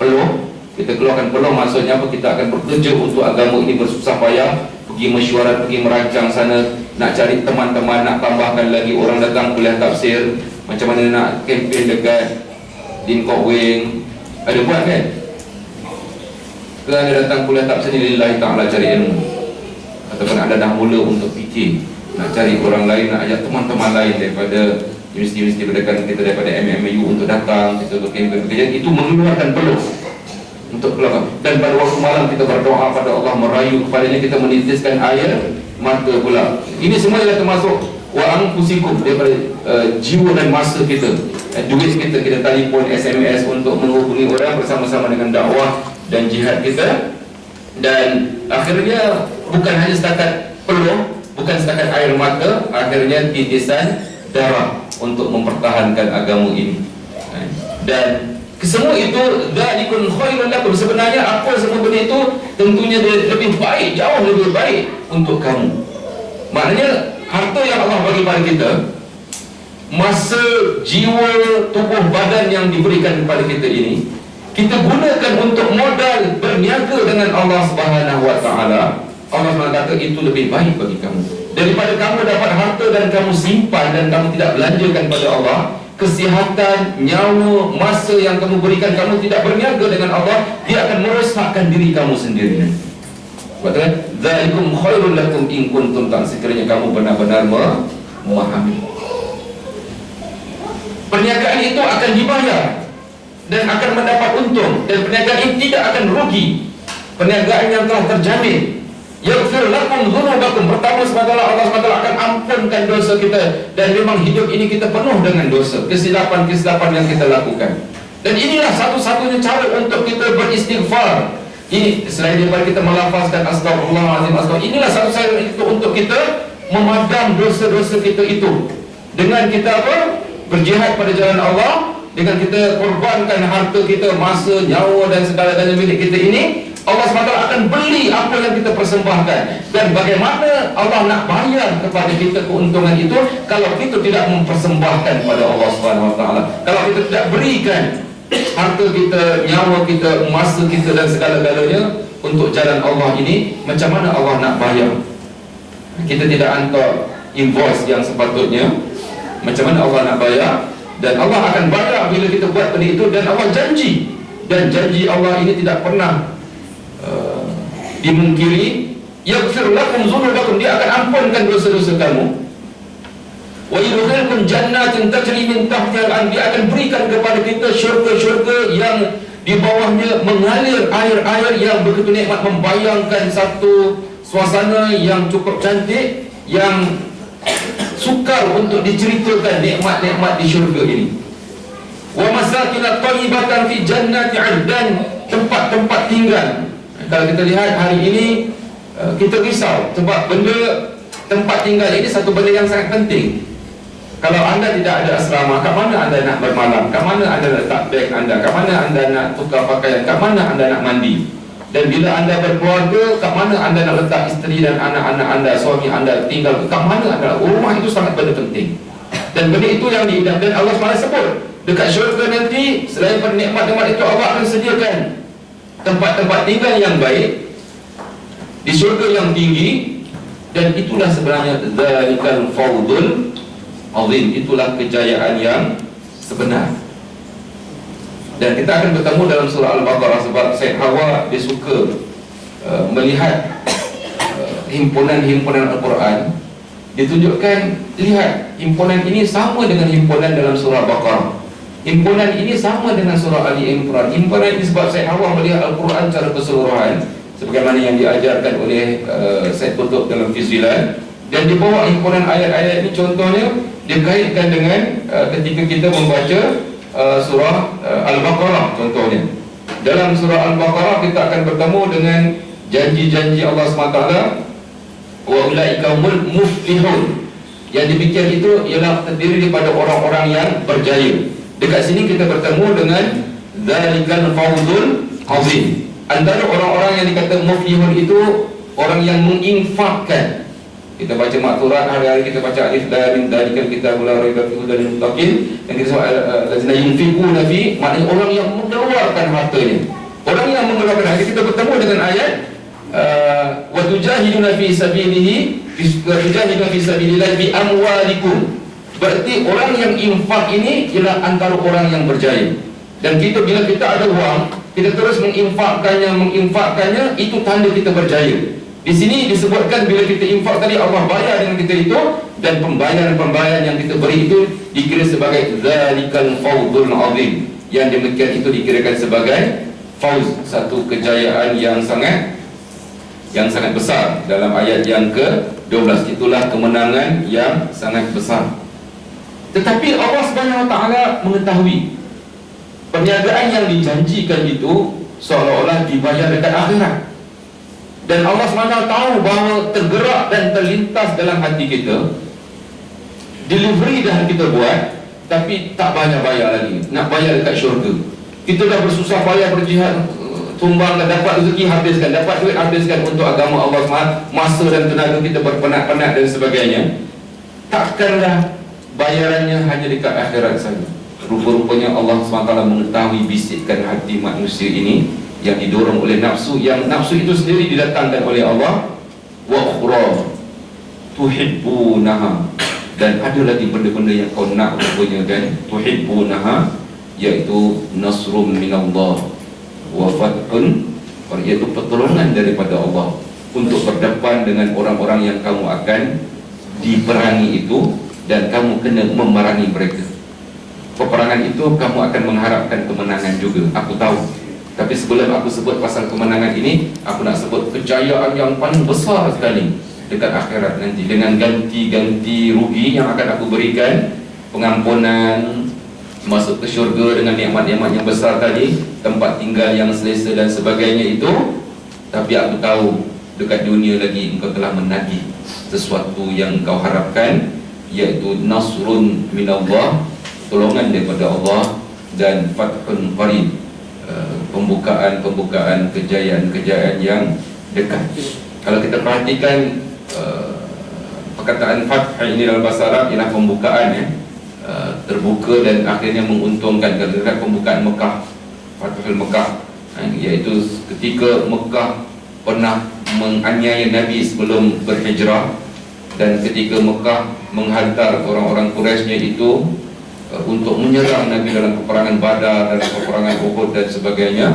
Peluh, kita keluarkan peluh, maksudnya apa? Kita akan bekerja untuk agama ini bersusah payah, pergi mesyuarat, pergi merancang sana, nak cari teman-teman, nak tambahkan lagi orang datang kuliah tafsir, macam mana nak kempen dekat Din Kok Wing, ada buat kan? Ke anda datang kuliah tafsir ni lillahi ta'ala cari ilmu, ataupun anda dah mula untuk fikir, nak cari orang lain, nak ajak teman-teman lain daripada universiti-universiti berdekatan kita, daripada MMU untuk datang, kita berkempen, itu mengeluarkan peluh untuk keluar. Dan pada waktu malam kita berdoa pada Allah, merayu kepadanya, kita menitiskan air mata pula. Ini semua adalah termasuk wa anfusikum, daripada jiwa dan masa kita, duit kita, kita telefon, SMS untuk menghubungi orang bersama-sama dengan dakwah dan jihad kita. Dan akhirnya bukan hanya setakat peluh, bukan setakat air mata, akhirnya titisan darah untuk mempertahankan agama ini. Dan Semua itu dzalikum khairul lakum. Sebenarnya apa semua benda itu tentunya lebih baik, jauh lebih baik untuk kamu. Maknanya harta yang Allah bagi pada kita, masa, jiwa, tubuh badan yang diberikan kepada kita ini, kita gunakan untuk modal berniaga dengan Allah Subhanahu wa taala. Allah mengatakan itu lebih baik bagi kamu daripada kamu dapat harta dan kamu simpan dan kamu tidak belanjakan pada Allah. Kesihatan, nyawa, masa yang kamu berikan, kamu tidak berniaga dengan Allah, dia akan merosakkan diri kamu sendiri. Betul? Dzalikum khairul lakum in kuntum ta'lamun. Sekiranya kamu benar-benar memahami. Perniagaan itu akan dibayar dan akan mendapat untung, dan perniagaan ini tidak akan rugi. Perniagaan yang telah terjamin. Yaghfir lakum dzunubakum. Pertama Allah SWT akan ampunkan dosa kita, dan memang hidup ini kita penuh dengan dosa, kesilapan-kesilapan yang kita lakukan. Dan inilah satu-satunya cara untuk kita beristighfar. Ini selain daripada kita melafazkan astagfirullahaladzim, inilah satu cara untuk kita memadam dosa-dosa kita itu. Dengan kita apa? Berjihad pada jalan Allah, dengan kita korbankan harta kita, masa, nyawa dan segala-galanya milik kita ini, Allah SWT akan beli apa yang kita persembahkan. Dan bagaimana Allah nak bayar kepada kita keuntungan itu kalau kita tidak mempersembahkan pada Allah SWT, kalau kita tidak berikan harta kita, nyawa kita, masa kita dan segala-galanya untuk jalan Allah ini, macam mana Allah nak bayar? Kita tidak hantar invoice yang sepatutnya. Macam mana Allah nak bayar? Dan Allah akan bayar bila kita buat benda itu. Dan Allah janji, dan janji Allah ini tidak pernah dimungkiri. Yaghfir lakum dzunubakum, dia akan ampunkan dosa-dosa kamu. Wa yudkhilkum jannatin tajri min tahtiha al-anhar, dia akan berikan kepada kita syurga-syurga yang di bawahnya mengalir air-air yang begitu nikmat, membayangkan satu suasana yang cukup cantik, yang sukar untuk diceritakan nikmat-nikmat di syurga ini. Wa masakin thayyibatan fi jannati 'adn, tempat-tempat tinggal. Kalau kita lihat hari ini, kita risau sebab benda tempat tinggal ini satu benda yang sangat penting. Kalau anda tidak ada asrama, kat mana anda nak bermalam? Kat mana anda letak beg anda? Kat mana anda nak tukar pakaian? Kat mana anda nak mandi? Dan bila anda berkeluarga, kat mana anda nak letak isteri dan anak-anak anda, suami anda tinggal? Kat mana anda? Rumah itu sangat benda penting. Dan benda itu yang diidam. Dan Allah SWT sebut dekat syurga nanti, selain nikmat-nikmat itu, Allah akan sediakan tempat-tempat tinggal yang baik di syurga yang tinggi. Dan itulah sebenarnya dzalikal fawdul azim, itulah kejayaan yang sebenar. Dan kita akan bertemu dalam surah Al-Baqarah, sebab Sayyid Hawa dia suka melihat himpunan-himpunan Al-Quran. Ditunjukkan, lihat himpunan ini sama dengan himpunan dalam surah Al-Baqarah, himpunan ini sama dengan surah Ali Imran. Himpunan ini sebab Sayyid Hawa melihat Al-Quran secara keseluruhan, sebagaimana yang diajarkan oleh Sayyid Qutb dalam Fizilan. Dan di bawah himpunan ayat-ayat ini, contohnya dikaitkan dengan ketika kita membaca surah Al-Baqarah. Contohnya dalam surah Al-Baqarah kita akan bertemu dengan janji-janji Allah SWT, wa ulaika muflihun. Yang demikian itu ialah terdiri daripada orang-orang yang berjaya. Dekat sini kita bertemu dengan dzalikal fawzul azim. Antara orang-orang yang dikata muflihun itu orang yang menginfakkan. Kita baca makturat hari-hari, kita baca alif lam mim dzalikal kitabul la raiba fihi hudal lil muttaqin. Dan kita sebut allazina yunfiquna fi, maknanya orang yang mengeluarkan hartanya. Orang yang mengeluarkan hartanya. Kita bertemu dengan ayat wa tujahiduna fi sabilihi, tujahiduna fi sabilillah bi amwalikum. Berarti orang yang infak ini ialah antara orang yang berjaya. Dan kita, bila kita ada wang, kita terus menginfakkannya, itu tanda kita berjaya. Di sini disebutkan bila kita infak tadi, Allah bayar dengan kita itu, dan pembayaran yang kita beri itu dikira sebagai dzalikal fawzul azim. Yang demikian itu dikirakan sebagai fauz, satu kejayaan yang sangat besar. Dalam ayat yang ke-12, itulah kemenangan yang sangat besar. Tetapi Allah SWT mengetahui perniagaan yang dijanjikan itu seolah-olah dibayar dekat akhirat. Dan Allah SWT tahu bahawa tergerak dan terlintas dalam hati kita, delivery dah kita buat, tapi tak banyak bayar lagi, nak bayar dekat syurga. Kita dah bersusah payah berjihad, tumbang dan dapat rezeki habiskan, dapat duit habiskan untuk agama Allah SWT, masa dan tenaga kita berpenat-penat dan sebagainya. Takkanlah bayarannya hanya dekat akhirat saja. Rupa-rupanya Allah SWT mengetahui bisikan hati manusia ini yang didorong oleh nafsu, yang nafsu itu sendiri didatangkan oleh Allah. Wa ukhra tuhibbunaha, dan ada lagi benda-benda yang kau nak rupanya kan, tuhibbunaha, iaitu nasrum minallah wa fathun, iaitu pertolongan daripada Allah untuk berdepan dengan orang-orang yang kamu akan diperangi itu, dan kamu kena memerangi mereka. Peperangan itu kamu akan mengharapkan kemenangan juga, aku tahu. Tapi sebelum aku sebut pasal kemenangan ini, aku nak sebut kejayaan yang paling besar sekali dekat akhirat nanti, dengan ganti-ganti rugi yang akan aku berikan, pengampunan, masuk ke syurga dengan nikmat-nikmat yang besar tadi, tempat tinggal yang selesa dan sebagainya itu. Tapi aku tahu dekat dunia lagi engkau telah menagih sesuatu yang kau harapkan, iaitu nasrun minallah, pertolongan daripada Allah, dan fathun qarib, pembukaan kejayaan yang dekat. Kalau kita perhatikan perkataan fath ini dalam bahasa Arab ialah pembukaan, terbuka dan akhirnya menguntungkan. Kalau lihat pembukaan Mekah, Fathul Mekah, iaitu ketika Mekah pernah menganiaya Nabi sebelum berhijrah, dan ketika Mekah menghantar orang-orang Quraisynya itu untuk menyerang Nabi dalam peperangan Badar, dalam peperangan Uhud dan sebagainya.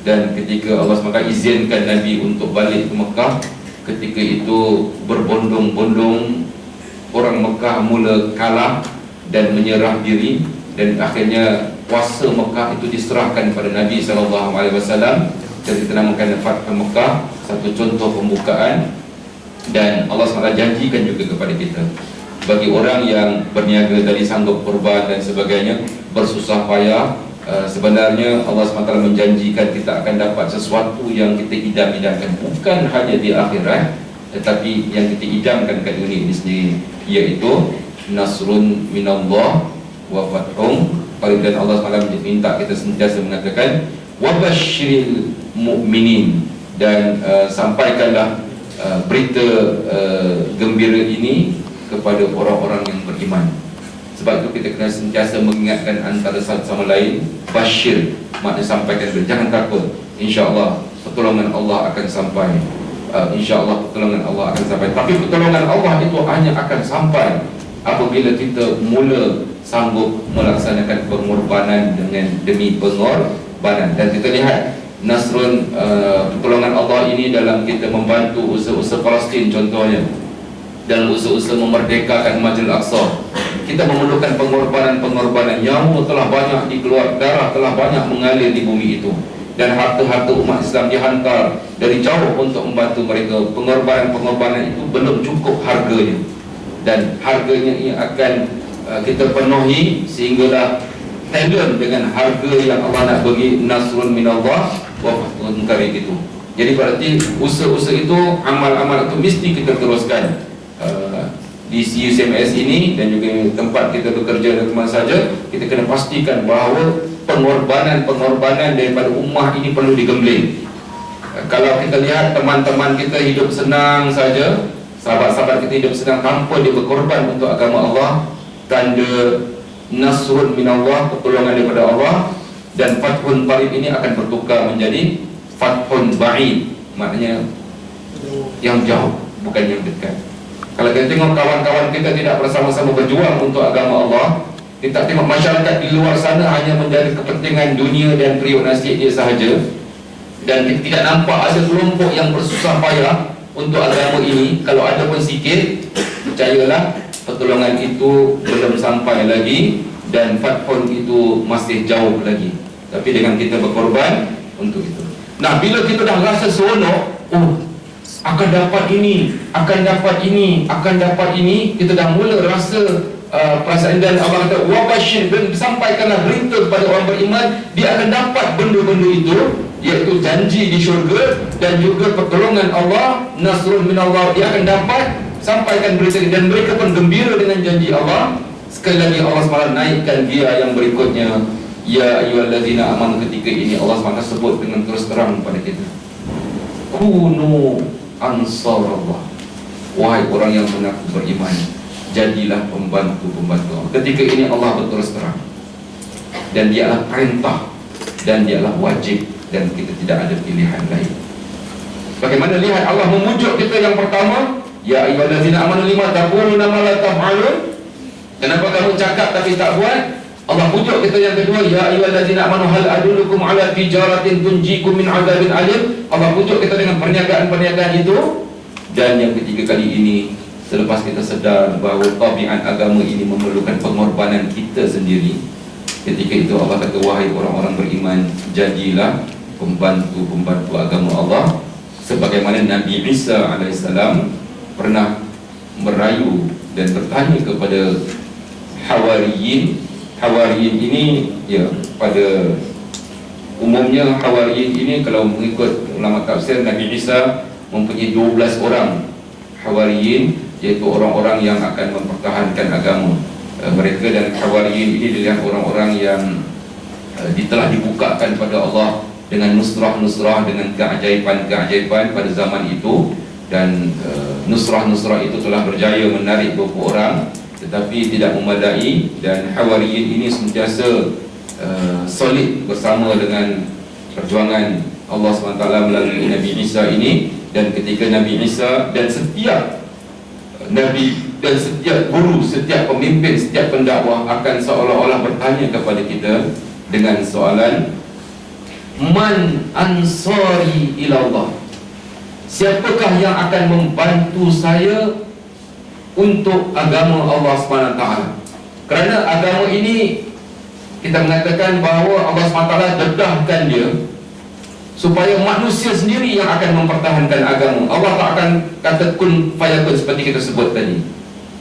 Dan ketika Allah SWT izinkan Nabi untuk balik ke Mekah, ketika itu berbondong-bondong orang Mekah mula kalah dan menyerah diri, dan akhirnya kuasa Mekah itu diserahkan kepada Nabi SAW, dan kita namakan Fath Mekah, satu contoh pembukaan. Dan Allah SWT janjikan juga kepada kita, bagi orang yang berniaga dari sanggup korban dan sebagainya, bersusah payah, sebenarnya Allah SWT menjanjikan kita akan dapat sesuatu yang kita idam-idamkan, bukan hanya di akhirat, tetapi yang kita idamkan kat dunia ini sendiri, iaitu nasrun minallah wa fathum qarib. Dan Allah SWT minta kita sentiasa mengatakan wabashiril mu'minin, dan sampaikanlah berita gembira ini kepada orang-orang yang beriman. Sebab itu kita kena sentiasa mengingatkan antara satu sama lain. Bashir maknanya sampaikan, jangan takut, insya-Allah pertolongan Allah akan sampai. InsyaAllah pertolongan Allah akan sampai. Tapi pertolongan Allah itu hanya akan sampai apabila kita mula sanggup melaksanakan pengorbanan demi pengorbanan. Dan kita lihat nasrun, pertolongan Allah ini dalam kita membantu usaha-usaha Palestin contohnya, dalam usaha-usaha memerdekakan Masjidil Aqsa. Kita memerlukan pengorbanan. Nyawa telah banyak dikeluarkan, darah telah banyak mengalir di bumi itu, dan harta-harta umat Islam dihantar dari jauh untuk membantu mereka. Pengorbanan itu belum cukup harganya, dan harganya ini akan kita penuhi sehinggalah talent dengan harga yang Allah nak bagi, nasrun minallah wa fathun qarib itu. Jadi berarti usaha-usaha itu, amal-amal itu mesti kita teruskan. Di UCMS ini dan juga tempat kita bekerja dan mana saja, kita kena pastikan bahawa pengorbanan daripada ummah ini perlu digembling. Kalau kita lihat teman-teman kita hidup senang saja, sahabat-sahabat kita hidup senang tanpa dia berkorban untuk agama Allah, tanda nasrun minallah, pertolongan daripada Allah, dan fathun qarib ini akan bertukar menjadi fathun ba'id, maknanya yang jauh, bukan yang dekat. Kalau kita tengok kawan-kawan kita tidak bersama-sama berjuang untuk agama Allah, kita tengok masyarakat di luar sana hanya menjadi kepentingan dunia dan periuk nasi dia sahaja, dan kita tidak nampak ada kelompok yang bersusah payah untuk agama ini. Kalau ada pun sikit, percayalah pertolongan itu belum sampai lagi, dan fathun itu masih jauh lagi. Tapi dengan kita berkorban untuk itu. Nah, bila kita dah rasa seronok, akan dapat ini, akan dapat ini, akan dapat ini, kita dah mula rasa perasaan. Dan Allah kata wabashir, dan sampaikanlah berita kepada orang beriman, dia akan dapat benda-benda itu, iaitu janji di syurga dan juga pertolongan Allah, nasrun minallah, dia akan dapat. Sampaikan berita ini, dan mereka pun gembira dengan janji Allah. Sekali lagi Allah SWT naikkan dia yang berikutnya, Ya ayyuhallazina amanu, ketika ini Allah SWT sebut dengan terus terang kepada kita, kunu ansarallah, wahai orang yang mengaku beriman, jadilah pembantu-pembantu Allah. Ketika ini Allah berterus terang, dan dia adalah perintah, dan dia adalah wajib, dan kita tidak ada pilihan lain. Bagaimana lihat Allah memujuk kita yang pertama, ya ayyuhallazina amanu lima taquluna ma la taf'alun, kenapa kamu cakap tapi tak buat? Allah pujuk kita yang kedua, ya ayyuhallazina amanu hal adullukum ala tijaratin tunjikum min adzabin alim. Allah pujuk kita dengan perniagaan-perniagaan itu. Dan yang ketiga kali ini, selepas kita sedar bahawa tabiat agama ini memerlukan pengorbanan kita sendiri, ketika itu Allah kata, wahai orang-orang beriman, jadilah pembantu-pembantu agama Allah. Sebagaimana Nabi Isa AS pernah merayu dan bertanya kepada Hawariyin. Hawariyin ini, ya, pada umumnya Hawariyin ini, kalau mengikut ulama tafsir, Nabi Isa mempunyai 12 orang Hawariyin, iaitu orang-orang yang akan mempertahankan agama mereka. Dan Hawariyin ini dilihat orang-orang yang telah dibukakan pada Allah dengan nusrah-nusrah, dengan keajaiban-keajaiban pada zaman itu. Dan nusrah-nusrah itu telah berjaya menarik beberapa orang, tetapi tidak memadai. Dan Hawariyin ini sentiasa solid bersama dengan perjuangan Allah SWT melalui Nabi Isa ini. Dan ketika Nabi Isa dan setiap Nabi dan setiap guru, setiap pemimpin, setiap pendakwah akan seolah-olah bertanya kepada kita dengan soalan, man ansari ilallah, siapakah yang akan membantu saya untuk agama Allah SWT? Kerana agama ini, kita mengatakan bahawa Allah SWT dedahkan dia supaya manusia sendiri yang akan mempertahankan agama. Allah tak akan kata kun fayakun seperti kita sebut tadi.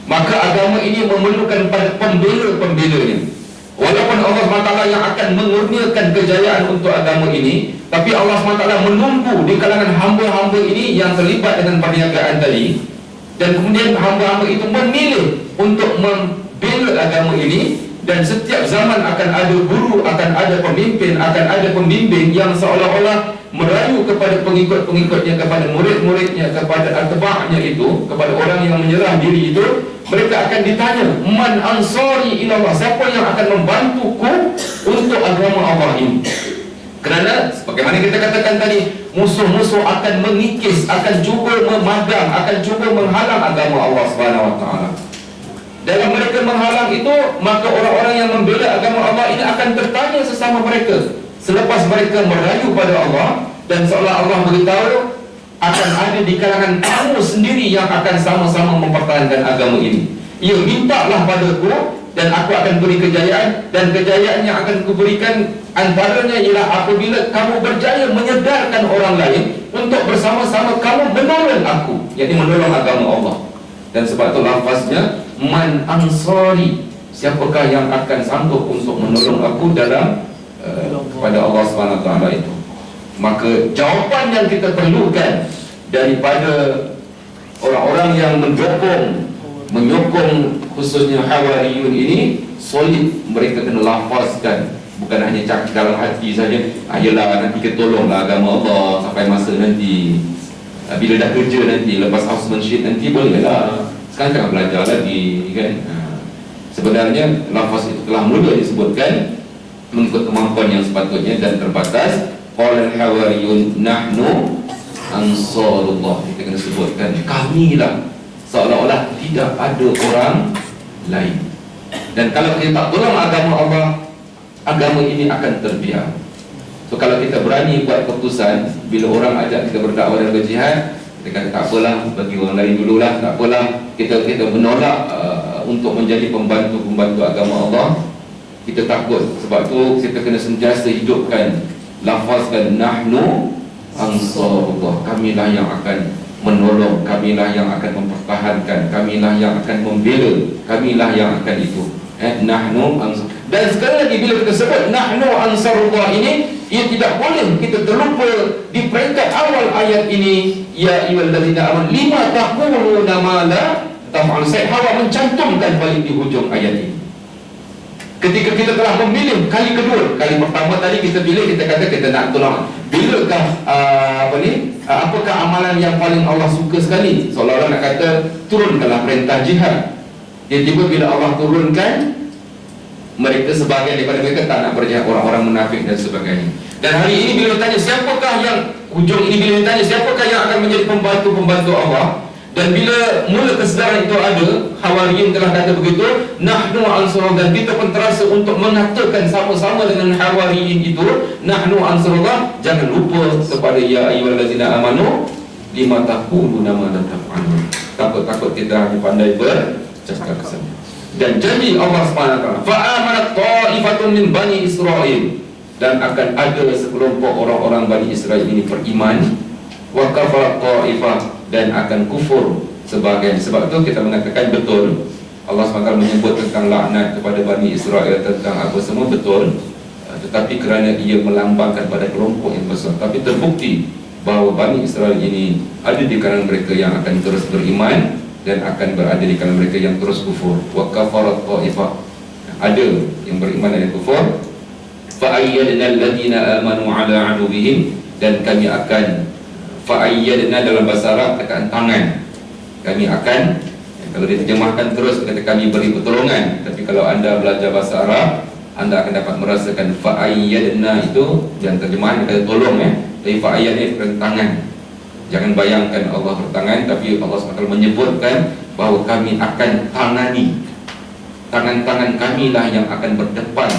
Maka agama ini memerlukan pembela-pembelanya. Walaupun Allah SWT yang akan mengurniakan kejayaan untuk agama ini, tapi Allah SWT menunggu di kalangan hamba-hamba ini yang terlibat dengan perniagaan tadi. Dan kemudian hamba-hamba itu memilih untuk membela agama ini. Dan setiap zaman akan ada guru, akan ada pemimpin, akan ada pembimbing yang seolah-olah merayu kepada pengikut-pengikutnya, kepada murid-muridnya, kepada atba'nya itu, kepada orang yang menyerah diri itu. Mereka akan ditanya, man ansari ilallah, siapa yang akan membantuku untuk agama Allah ini? Kerana sebagaimana kita katakan tadi, musuh-musuh akan mengikis, akan cuba memadam, akan cuba menghalang agama Allah SWT. Dalam mereka menghalang itu, maka orang-orang yang membela agama Allah ini akan bertanya sesama mereka selepas mereka merayu pada Allah. Dan seolah Allah beritahu, akan ada di kalangan kamu sendiri yang akan sama-sama mempertahankan agama ini. Ya, mintalah padaku dan aku akan beri kejayaan. Dan kejayaan yang akan kuberikan antaranya ialah apabila kamu berjaya menyedarkan orang lain untuk bersama-sama kamu menolong aku, iaitu menolong agama Allah. Dan sebab itu lafaznya man ansari, siapakah yang akan sanggup untuk menolong aku dalam kepada Allah SWT itu. Maka jawapan yang kita perlukan daripada orang-orang yang menyokong khususnya Hawariyun ini, solid, mereka kena lafazkan, bukan hanya cakap dalam hati saja, ayolah nanti kita tolonglah agama Allah sampai masa nanti, bila dah kerja nanti, lepas housemanship nanti bolehlah, sekarang jangan belajar lagi, kan? Sebenarnya lafaz itu telah mula disebutkan mengikut kemampuan yang sepatutnya dan terbatas. Qala al-hawariyun nahnu ansarullah, kita kena sebutkan kamilah, seolah-olah tidak ada orang lain. Dan kalau kita tak tolong agama Allah, agama ini akan terbiar. So kalau kita berani buat keputusan, bila orang ajak kita berdakwah dan berjihad, kita kata tak apalah, bagi orang lain dululah, tak apalah, kita menolak untuk menjadi pembantu-pembantu agama Allah. Kita takut. Sebab tu kita kena sentiasa hidupkan, lafazkan nahnu ansarullah, kamilah yang akan menolong, kamilah yang akan mempertahankan, kamilah yang akan membela, kamilah yang akan itu. Nahnu ansar. Dan sekali lagi bila kita sebut nahnu ansarullah ini, ia tidak boleh kita terlupa di peringkat awal ayat ini, ya ayyuhallazina amanu lima taquluna ma la taf'alun. Saya Hawa mencantumkan balik di hujung ayat ini. Ketika kita telah memilih kali kedua, kali pertama tadi kita pilih, kita kata kita nak tolong. Bilakah apakah amalan yang paling Allah suka sekali? Seolah-olah nak kata turunkanlah perintah jihad. Tiba-tiba bila Allah turunkan, mereka sebahagian daripada mereka tak nak berjihad, orang-orang munafik dan sebagainya. Dan hari ini bila ditanya siapakah yang, hujung ini bila ditanya siapakah yang akan menjadi pembantu-pembantu Allah, dan bila mula kesedaran itu ada, Hawariyin telah kata begitu, nahnu ansarullah, dan kita pun terasa untuk mengatakan sama-sama dengan Hawariyin itu, nahnu ansarullah. Jangan lupa kepada ya ayyuhallazina amanu lima taquluna ma la taf'alun. Takut-takut kita hanya pandai bercakap saja. Dan janji Allah SWT, fa'amanat ta'ifatun min bani Israel, dan akan ada sekelompok orang-orang Bani Israel ini beriman, wa kafarat ta'ifah, dan akan kufur sebagian. Sebab itu kita mengatakan betul Allah SWT menyebut tentang laknat kepada Bani Israel, tentang apa semua betul, tetapi kerana ia melambangkan pada kelompok yang besar. Tapi terbukti bahawa Bani Israel ini ada di kalangan mereka yang akan terus beriman, dan akan berada di kalangan mereka yang terus kufur. Wa kafarat ta'ifah, ada yang beriman dan kufur. Fa ayyadna alladhina amanu ala aduwwihim, dan kami akan, fa'ayyadna dalam bahasa Arab tekan tangan, kami akan, kalau diterjemahkan terus kata kami beri pertolongan. Tapi kalau anda belajar bahasa Arab, anda akan dapat merasakan fa'ayyadna itu yang terjemahan kata tolong, tapi fa'ayyadna tekan tangan. Jangan bayangkan Allah bertangan, tapi Allah SWT menyebutkan bahawa kami akan tangani, tangan-tangan kamilah yang akan berdepan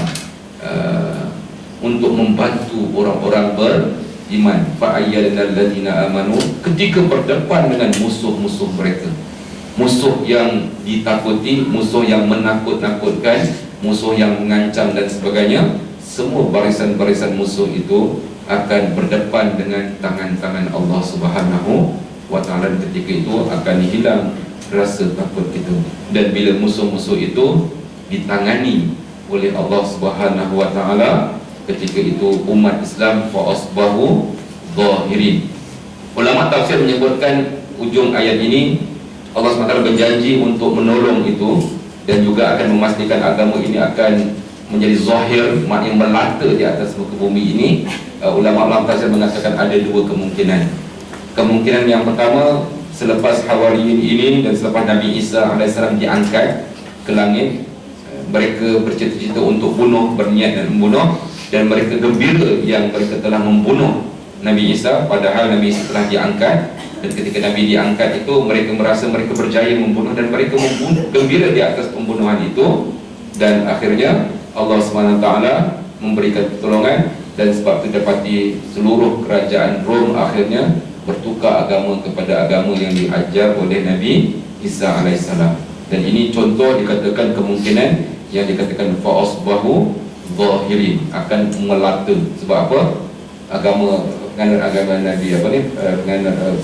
untuk membantu orang-orang beriman. Fa'ayyadna alladhina amanu, ketika berdepan dengan musuh-musuh mereka, musuh yang ditakuti, musuh yang menakut-nakutkan, musuh yang mengancam dan sebagainya, semua barisan-barisan musuh itu akan berdepan dengan tangan-tangan Allah Subhanahu wa ta'ala. Ketika itu akan hilang rasa takut itu. Dan bila musuh-musuh itu ditangani oleh Allah Subhanahu wa ta'ala, ketika itu umat Islam fa asbahu zahirin. Ulama tafsir menyebutkan ujung ayat ini Allah SWT berjanji untuk menolong itu, dan juga akan memastikan agama ini akan menjadi zahir, maknanya melata di atas muka bumi ini. Ulama-ulama tafsir mengatakan ada dua kemungkinan. Kemungkinan yang pertama, selepas Hawariyin ini dan selepas Nabi Isa AS diangkat ke langit, mereka bercita-cita untuk bunuh, berniat dan membunuh, dan mereka gembira yang mereka telah membunuh Nabi Isa, padahal Nabi Isa telah diangkat. Dan ketika Nabi diangkat itu, mereka merasa mereka berjaya membunuh, dan mereka gembira di atas pembunuhan itu. Dan akhirnya Allah SWT memberikan pertolongan, dan sebab itu dapati seluruh kerajaan Rom akhirnya bertukar agama kepada agama yang diajar oleh Nabi Isa AS. Dan ini contoh dikatakan kemungkinan yang dikatakan fa'asbahu zahirin, akan melata. Sebab apa? Agama Nabi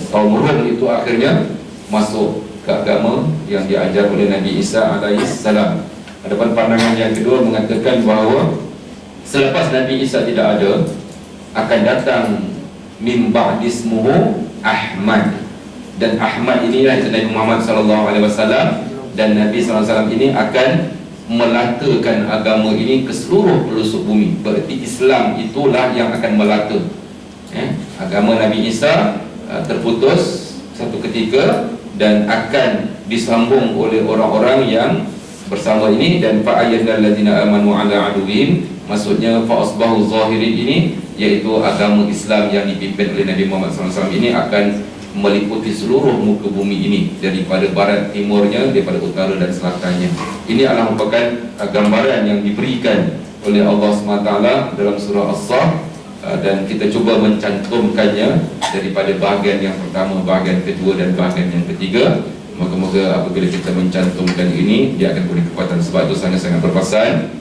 kaum Rom itu akhirnya masuk ke agama yang diajar oleh Nabi Isa AS. Adapun pandangan yang kedua mengatakan bahawa selepas Nabi Isa tidak ada, akan datang min ba'di ismuhu Ahmad, dan Ahmad inilah Nabi Muhammad SAW, dan Nabi SAW ini akan melatakan agama ini ke seluruh pelosok bumi. Berarti Islam itulah yang akan melata. Agama Nabi Isa terputus satu ketika dan akan disambung oleh orang-orang yang bersama ini. Dan fa'ayyadna alladhina amanu ala aduwwihim, maksudnya fa'asbahu zahirin ini, iaitu agama Islam yang dipimpin oleh Nabi Muhammad SAW ini akan meliputi seluruh muka bumi ini, daripada barat timurnya, daripada utara dan selatannya. Ini adalah merupakan gambaran yang diberikan oleh Allah SWT dalam surah As-Saff, dan kita cuba mencantumkannya daripada bahagian yang pertama, bahagian kedua dan bahagian yang ketiga. Moga-moga apabila kita mencantumkan ini, dia akan beri kekuatan. Sebab itu sangat-sangat berpesan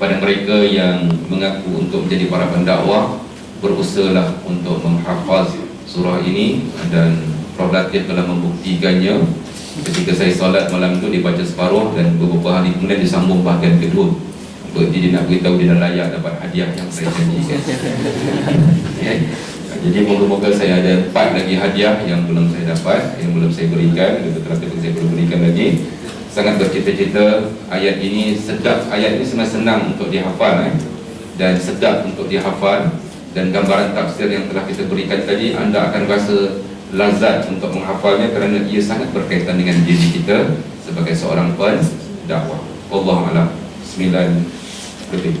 pada mereka yang mengaku untuk menjadi para pendakwah, berusahalah untuk menghafaz surah ini, dan Prof. Latif telah membuktikannya. Ketika saya solat malam itu dibaca separuh, dan beberapa hari kemudian disambung bahagian kedua. Berarti dia nak beritahu dia dah layak dapat hadiah yang saya janjikan. Jadi moga-moga saya ada 4 lagi hadiah yang belum saya dapat, yang belum saya berikan. Betul-betul saya belum berikan lagi. sangat bercita-cita ayat ini sedap. Ayat ini sebenarnya senang untuk dihafal dan sedap untuk dihafal, dan gambaran tafsir yang telah kita berikan tadi anda akan rasa lazat untuk menghafalnya kerana ia sangat berkaitan dengan diri kita sebagai seorang pendakwah. Wallahu a'lam. 9 lebih.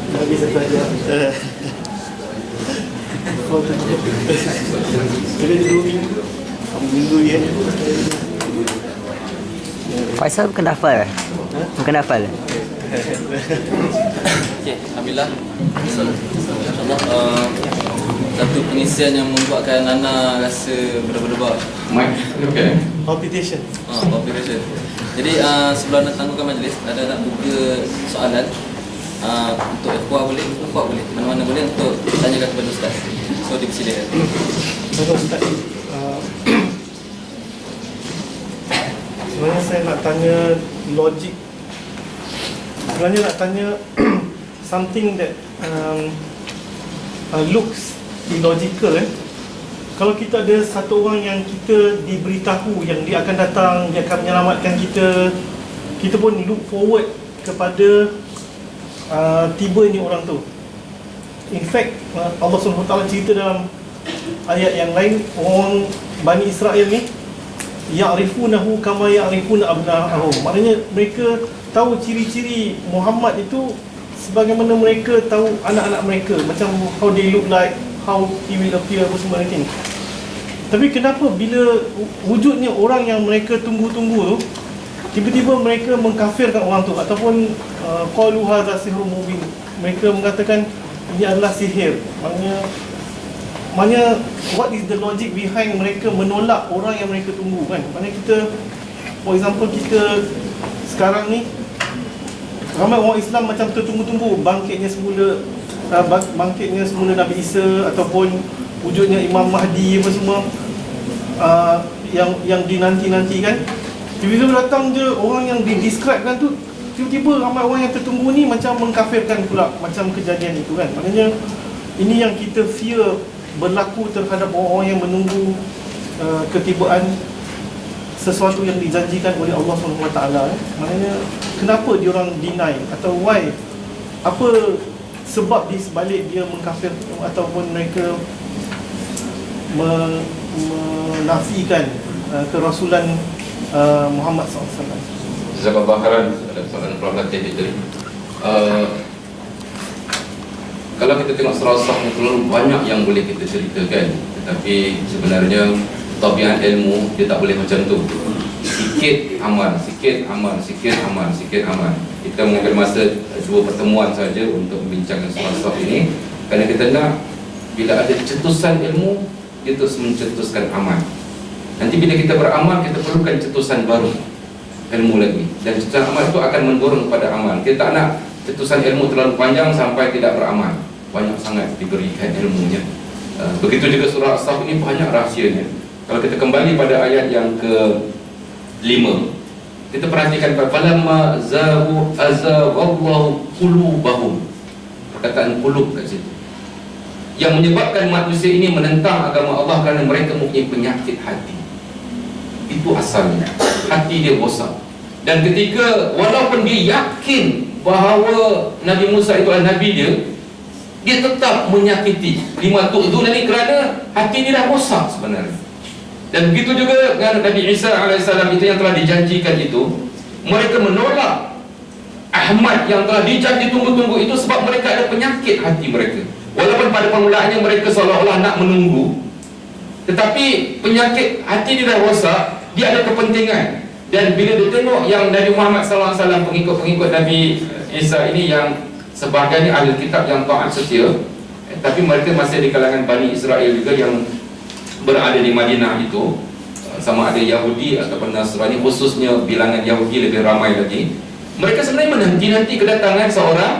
Bagi satu aja. Kira 2 minggu. Minggu ya. Faisal bukan hafal. Bukan hafal. Okey, alhamdulillah. InsyaAllah satu pengisian yang membuatkan Nana rasa berdebar-debar. Okay. Palpitation. Palpitation. Jadi sebelum nak tangguhkan majlis, ada nak buka soalan untuk ikhwah boleh, mana-mana boleh untuk tanyakan kepada Ustaz. So dipersilakan. Kalau Ustaz, sebenarnya saya nak tanya logik. Sebenarnya nak tanya something that looks illogical. Kalau kita ada satu orang yang kita diberitahu yang dia akan datang, dia akan menyelamatkan kita, kita pun look forward kepada tibanya orang tu. In fact, Allah SWT cerita dalam ayat yang lain, orang Bani Israel ni ya'rifunahu kama ya'rifuna abna'ahum. Maknanya mereka tahu ciri-ciri Muhammad itu sebagaimana mereka tahu anak-anak mereka, macam how they look like, how he will appear, apa semua nanti. Tapi kenapa bila wujudnya orang yang mereka tunggu-tunggu tu, tiba-tiba mereka mengkafirkan orang tu, ataupun qalu hadza sihrun mubin, mereka mengatakan ini adalah sihir. Maknanya what is the logic behind mereka menolak orang yang mereka tunggu kan? Maknanya kita, for example, kita sekarang ni ramai orang Islam macam tertunggu-tunggu bangkitnya semula Nabi Isa, ataupun wujudnya Imam Mahdi apa semua, yang dinanti-nantikan. Tiba-tiba datang je orang yang didescribekan tu, tiba-tiba ramai orang yang tertunggu ni macam mengkafirkan pula macam kejadian itu kan. Maknanya ini yang kita fear berlaku terhadap orang-orang yang menunggu ketibaan sesuatu yang dijanjikan oleh Allah SWT. Maknanya kenapa diorang deny, atau why, apa sebab di sebalik dia mengkafir ataupun mereka menafikan kerasulan Muhammad SAW. Jazakallah khairan. Ada soalan provokatif itu. Kalau kita tengok surah As-Saff, terlalu banyak yang boleh kita ceritakan, tetapi sebenarnya tabiat ilmu dia tak boleh macam tu. Sikit amal, sikit amal, sikit amal, sikit amal. Kita mengambil masa 2 pertemuan saja untuk membincangkan surah As-Saff ini, kerana kita nak bila ada cetusan ilmu, dia terus mencetuskan amal. Nanti bila kita beramal, kita perlukan cetusan baru ilmu lagi, dan cetusan amal itu akan mendorong kepada amal. Kita tak nak cetusan ilmu terlalu panjang sampai tidak beramal. Banyak sangat diberikan ilmunya. Begitu juga surah As-Saff ini banyak rahsianya. Kalau kita kembali pada ayat yang ke-5, kita perhatikan falamma zaghu azaghallahu qulubahum. Perkataan qulub kat situ, yang menyebabkan manusia ini menentang agama Allah kerana mereka mempunyai penyakit hati. Itu asalnya, hati dia rosak. Dan ketika walaupun dia yakin bahawa Nabi Musa itu adalah Nabi dia tetap menyakiti lima tu'dun ini kerana hati dia dah rosak sebenarnya. Dan begitu juga dengan Nabi Isa AS itu yang telah dijanjikan itu, mereka menolak Ahmad yang telah dijanji tunggu-tunggu itu sebab mereka ada penyakit hati mereka. Walaupun pada permulaannya mereka seolah-olah nak menunggu, tetapi penyakit hati dia dah rosak, dia ada kepentingan. Dan bila dia tengok yang Nabi Muhammad SAW, pengikut-pengikut Nabi Isa ini yang sebahagiannya ahli kitab yang taat setia, tapi mereka masih di kalangan Bani Israel juga yang berada di Madinah itu, sama ada Yahudi ataupun Nasrani, khususnya bilangan Yahudi lebih ramai lagi. Mereka sebenarnya menanti-nanti kedatangan seorang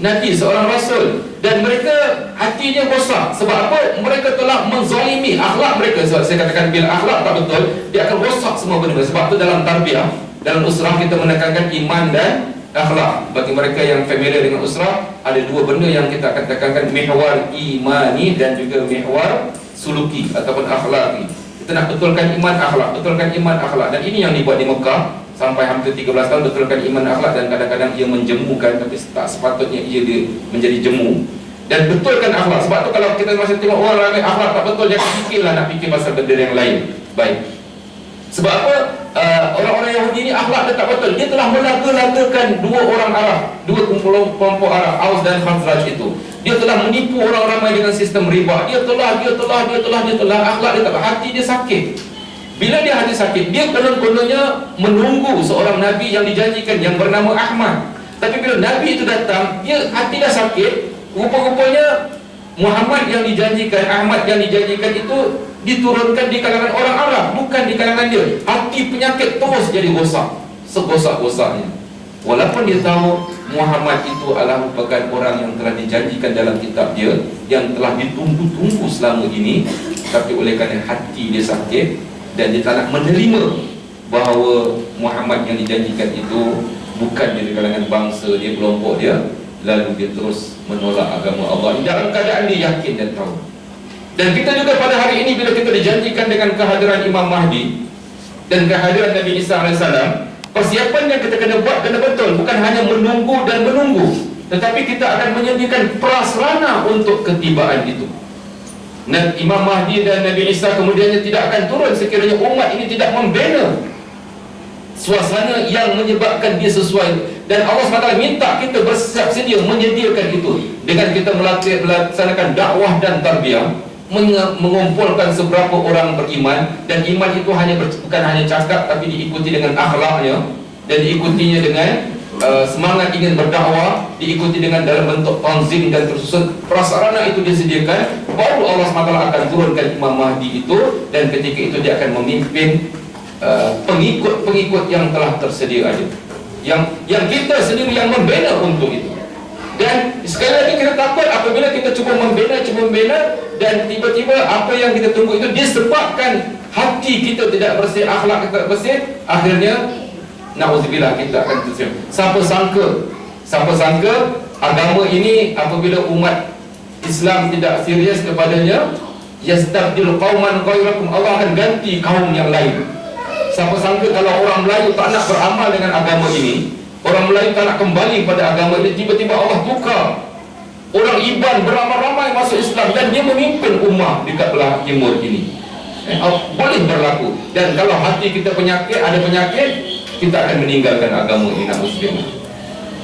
Nabi, seorang Rasul. Dan mereka hatinya rosak. Sebab apa? Mereka telah menzalimi akhlak mereka. Sebab saya katakan bila akhlak tak betul, dia akan rosak semua benda. Sebab tu dalam tarbiyah, dalam usrah kita menekankan iman dan akhlak. Bagi mereka yang familiar dengan usrah, ada dua benda yang kita akan tekankan, mihwar imani dan juga mihwar suluki ataupun akhlaki. Kita nak betulkan iman akhlak, betulkan iman akhlak. Dan ini yang dibuat di Mekah sampai hampir 13 tahun, betulkan iman akhlak. Dan kadang-kadang ia menjemukan, tapi tak sepatutnya ia menjadi jemu. Dan betulkan akhlak. Sebab tu kalau kita masih tengok orang ramai akhlak tak betul, jangan fikirlah nak fikir pasal benda yang lain. Baik. Sebab apa? Orang-orang Yahudi ni akhlak dia tak betul. Dia telah melaga-lagakan dua orang Arab, dua kelompok Arab, Aus dan Khazraj itu. Dia telah menipu orang ramai dengan sistem riba. Dia telah akhlak dia tak, hati dia sakit. Bila dia hati sakit, dia konon-kononnya menunggu seorang Nabi yang dijanjikan yang bernama Ahmad. Tapi bila Nabi itu datang, dia hati dah sakit. Rupa-rupanya Muhammad yang dijanjikan, Ahmad yang dijanjikan itu diturunkan di kalangan orang Arab, bukan di kalangan dia. Hati penyakit terus jadi rosak, serosak-rosaknya. Walaupun dia tahu Muhammad itu adalah merupakan orang yang telah dijanjikan dalam kitab dia, yang telah ditunggu-tunggu selama ini, tapi oleh kerana hati dia sakit dan dia tak nak menerima bahawa Muhammad yang dijanjikan itu bukan dari kalangan bangsa dia, kelompok dia, lalu dia terus menolak agama Allah dalam keadaan dia yakin dan tahu. Dan kita juga pada hari ini bila kita dijanjikan dengan kehadiran Imam Mahdi dan kehadiran Nabi Isa AS, persiapan yang kita kena buat kena betul. Bukan hanya menunggu dan menunggu, tetapi kita akan menyediakan prasarana untuk ketibaan itu. Dan Imam Mahdi dan Nabi Isa kemudiannya tidak akan turun sekiranya umat ini tidak membina suasana yang menyebabkan dia sesuai. Dan Allah SWT minta kita bersiap sedia menyediakan itu dengan kita melaksanakan dakwah dan tarbiyah, mengumpulkan seberapa orang beriman. Dan iman itu bukan hanya cakap, tapi diikuti dengan akhlaknya, dan diikutinya dengan semangat ingin berdakwah, diikuti dengan dalam bentuk tanzim dan tersusun. Prasarana itu disediakan, baru Allah SWT akan turunkan Imam Mahdi itu. Dan ketika itu dia akan memimpin pengikut-pengikut yang telah tersedia ada, yang kita sendiri yang membina untuk itu. Dan sekali lagi kita takut apabila kita cuba membina dan tiba-tiba apa yang kita tunggu itu disebabkan hati kita tidak bersih, akhlak kita bersih, akhirnya na'udzubillah kita akan tersiap. Siapa sangka agama ini apabila umat Islam tidak serius kepadanya, yastabdil qauman ghairakum, Allah akan ganti kaum yang lain. Siapa sangka kalau orang Melayu tak nak beramal dengan agama ini, orang Melayu tak nak kembali pada agama ini, tiba-tiba Allah tukar orang Iban beramai-ramai masuk Islam dan dia memimpin ummah dekat belah timur ini. Boleh berlaku. Dan kalau hati kita ada penyakit, kita akan meninggalkan agama ini, na'udzubillah.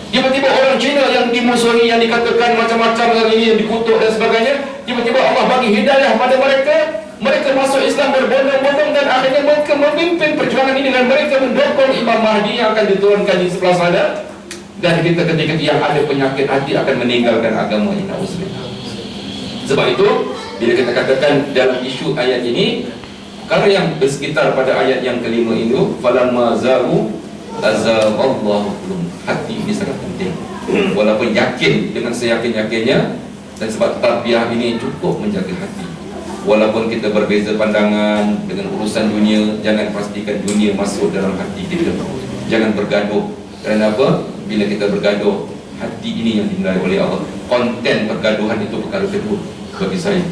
Tiba-tiba orang Cina yang dimusuhi, yang dikatakan macam-macam hari ini, yang dikutuk dan sebagainya, tiba-tiba Allah bagi hidayah pada mereka masuk Islam berbondong-bondong, dan akhirnya mereka memimpin perjuangan ini, dan mereka mendukung Imam Mahdi yang akan diturunkan di sebelah sana. Dan kita ketika yang ada penyakit hati akan meninggalkan agama ini, na'udzubillah. Sebab itu bila kita katakan dalam isu ayat ini, perkara yang bersekitar pada ayat yang kelima itu, falamma zahu azaghallahu qulubahum, hati ini sangat penting. Walaupun yakin dengan seyakin-yakinnya, dan sebab tarbiyah ini cukup menjaga hati. Walaupun kita berbeza pandangan dengan urusan dunia, jangan pastikan dunia masuk dalam hati kita. Jangan bergaduh. Kerana apa? Bila kita bergaduh, hati ini yang dinilai oleh Allah. Konten pergaduhan itu perkara kedua bagi saya.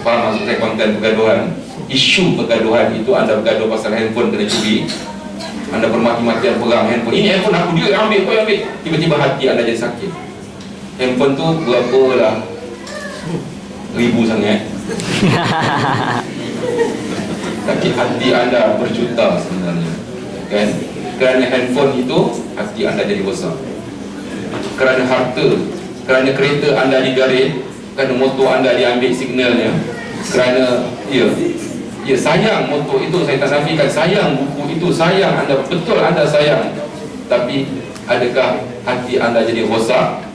Faham maksud saya konten pergaduhan? Isu pergaduhan itu, anda bergaduh pasal handphone kena curi, anda bermaki-makian perang handphone, ini handphone aku, dia ambil, kau ambil. Tiba-tiba hati anda jadi sakit. Handphone tu berapa lah, 1000 sangat. Tapi hati anda berjuta sebenarnya, kan? Kerana handphone itu hati anda jadi besar. Kerana harta, kerana kereta anda digarit, kerana motor anda diambil signalnya, kerana ya sayang motor itu, saya tak nafikan, sayang buku itu, sayang anda, betul anda sayang. Tapi adakah hati anda jadi rosak?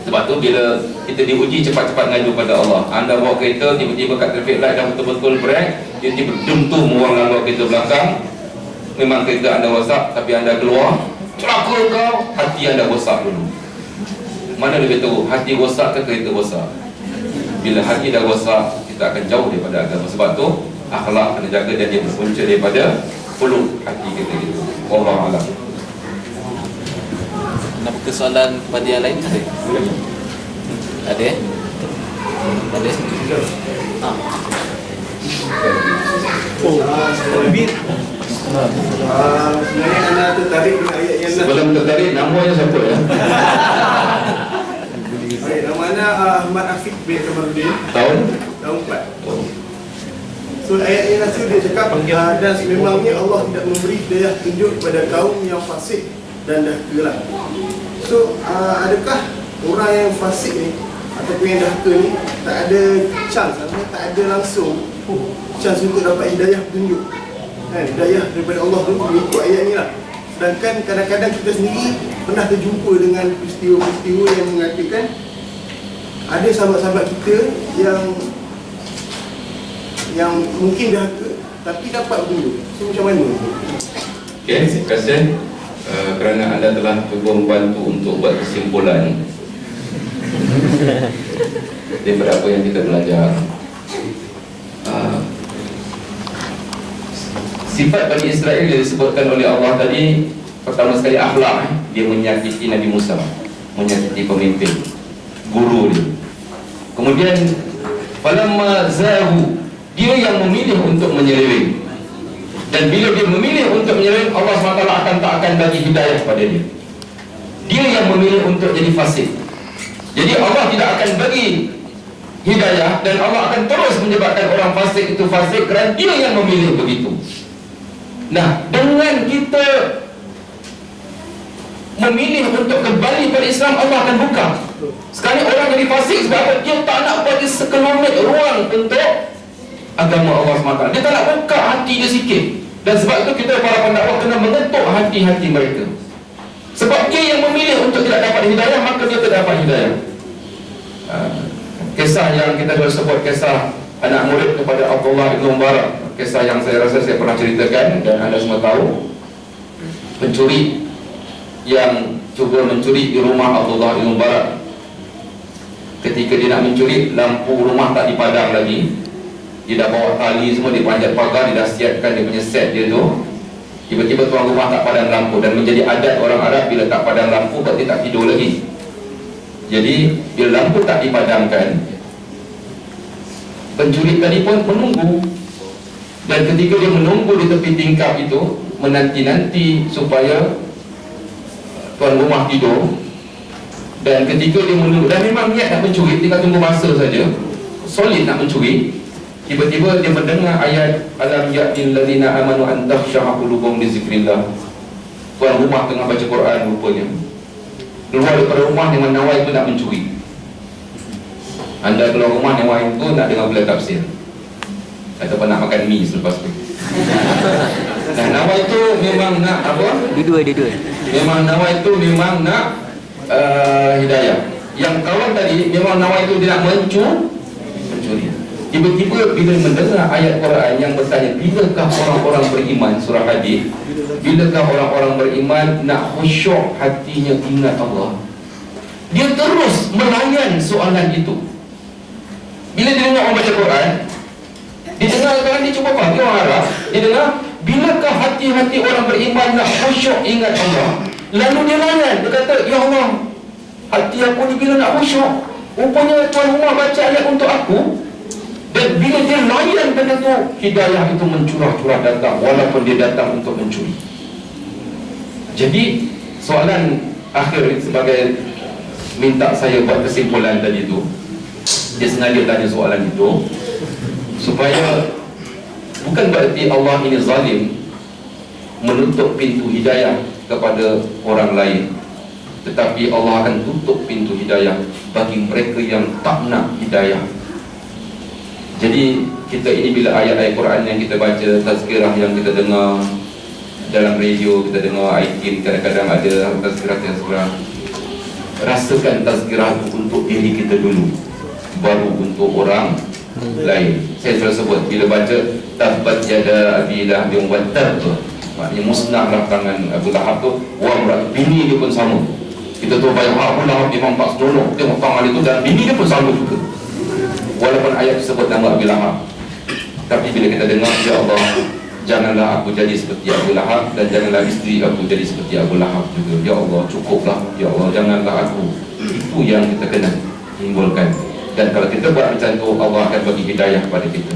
Sebab tu bila kita diuji, cepat-cepat ngadu pada Allah. Anda bawa kereta, tiba-tiba kat traffic light dah betul-betul brake, dia tiba dentum orang lalu kereta belakang. Memang kereta anda rosak, tapi anda keluar, celaka kau, hati anda rosak dulu. mana lebih tahu, hati rosak ke kereta rosak? Bila hati dah rosak, kita akan jauh daripada agama. Sebab tu akhlak kena jaga dan dia berpunca daripada hulu hati kita gitu. Wallahu a'lam. Nak buka soalan pada yang lain ada? Ada? Ada? Lebih Sebenarnya anda tertarik dengan ayat yang Sebelum tertarik, namanya siapa ya? Baik, nama anda Ahmad Afiq bin Kamarudin, Tahun? tahun 4. So ayat yang nasi dia cakap dan memangnya Allah tidak memberi hidayah tunjuk kepada kaum yang fasik dan dahka lah. So adakah orang yang fasik ni ataupun yang dahka ni tak ada chance atau tak ada langsung chance untuk dapat hidayah tunjuk, kan? Hidayah daripada Allah tu mengikut ayat ni lah. Sedangkan kadang-kadang kita sendiri pernah terjumpa dengan peristiwa-peristiwa yang mengatakan ada sahabat-sahabat kita yang mungkin dahka tapi dapat tunjuk. So macam mana? Okey, terima kasih kerana anda telah cuba membantu untuk buat kesimpulan daripada apa yang kita belajar. Sifat Bani Israel yang disebutkan oleh Allah tadi, pertama sekali akhlak. Dia menyakiti Nabi Musa, menyakiti pemimpin, guru dia. Kemudian falamma zahu, dia yang memilih untuk menyeleweng. Dan bila dia memilih untuk menyeleweng, Allah SWT tak akan bagi hidayah pada dia. Dia yang memilih untuk jadi fasik. Jadi Allah tidak akan bagi hidayah, dan Allah akan terus menyebabkan orang fasik itu fasik kerana dia yang memilih begitu. Nah, dengan kita memilih untuk kembali pada Islam, Allah akan buka. Sekali orang jadi fasik sebab apa? Dia tak nak bagi sekelumit ruang untuk agama Allah SWT. Dia tak nak buka hati dia sikit. Dan sebab itu kita para pendakwah kena mengetuk hati-hati mereka. Sebab dia yang memilih untuk tidak dapat hidayah, maka dia tidak dapat hidayah. Kisah yang kita dah sebut, kisah anak murid kepada Abdullah bin Mubarak. Kisah yang saya rasa saya pernah ceritakan dan anda semua tahu. Pencuri yang cuba mencuri di rumah Abdullah bin Mubarak. Ketika dia nak mencuri, lampu rumah tak dipadam lagi. Dia dah bawa tali semua, dia panjat pagar, dia dah siapkan dia punya set dia tu. Tiba-tiba tuan rumah tak padam lampu. Dan menjadi adat orang Arab, bila tak padam lampu, berarti tak tidur lagi. Jadi bila lampu tak dipadamkan, pencuri tadi pun menunggu. Dan ketika dia menunggu di tepi tingkap itu, menanti-nanti supaya tuan rumah tidur. Dan ketika dia menunggu, dan memang niat nak mencuri, tinggal tunggu masa saja, solid nak mencuri. Tiba-tiba dia mendengar ayat alam ya'til ladzina amanu an takhsha'a qulubuhum li zikrillah. Tuan rumah tengah baca Quran rupanya. Keluar daripada rumah dengan nawai itu nak mencuri. Anda keluar rumah nawai itu nak dengar bulan tafsir ataupun nak makan mi selepas tu. Nah, nawai itu memang nak apa? Dua-dua. Memang nawai itu memang nak hidayah. Yang kawan tadi memang nawai itu dia nak mencuri. Tiba-tiba bila mendengar ayat Quran yang bertanya, bilakah orang-orang beriman, surah Hadid, bilakah orang-orang beriman nak khusyuk hatinya ingat Allah, dia terus melayan soalan itu. Bila dia dengar orang baca Quran, dia dengar Quran, dia cuba faham, dia orang Arab, dia dengar bilakah hati-hati orang beriman nak khusyuk ingat Allah. Lalu dia layan, dia kata, ya Allah, hati aku ni bila nak khusyuk, rupanya tuan rumah baca ayat untuk aku. Dan bila dia layan benda tu, hidayah itu mencurah-curah datang, walaupun dia datang untuk mencuri. Jadi soalan akhir sebagai minta saya buat kesimpulan tadi tu, dia sengaja tanya soalan itu supaya bukan berarti Allah ini zalim menutup pintu hidayah kepada orang lain, tetapi Allah akan tutup pintu hidayah bagi mereka yang tak nak hidayah. Jadi kita ini bila ayat-ayat Quran yang kita baca, tazkirah yang kita dengar dalam radio, kita dengar iTunes, kadang-kadang ada tazkirah, rasakan tazkirah itu untuk diri kita dulu, baru untuk orang lain. Saya sudah sebut, bila baca tabbat yada abi lahabin wa tab, maknanya musnahlah tangan Abu Lahab tu, wa bini dia pun sama. Kita tahu banyak Abu Lahab memang tak seronok tengok pangal itu, dan bini dia pun selalu juga, walaupun ayat sebut nama Abu Lahab. Tapi bila kita dengar, ya Allah, janganlah aku jadi seperti Abu Lahab, dan janganlah isteri aku jadi seperti Abu Lahab juga. Ya Allah, cukuplah. Ya Allah, janganlah aku. Itu yang kita kena timbulkan. Dan kalau kita buat macam tu, Allah akan bagi hidayah kepada kita.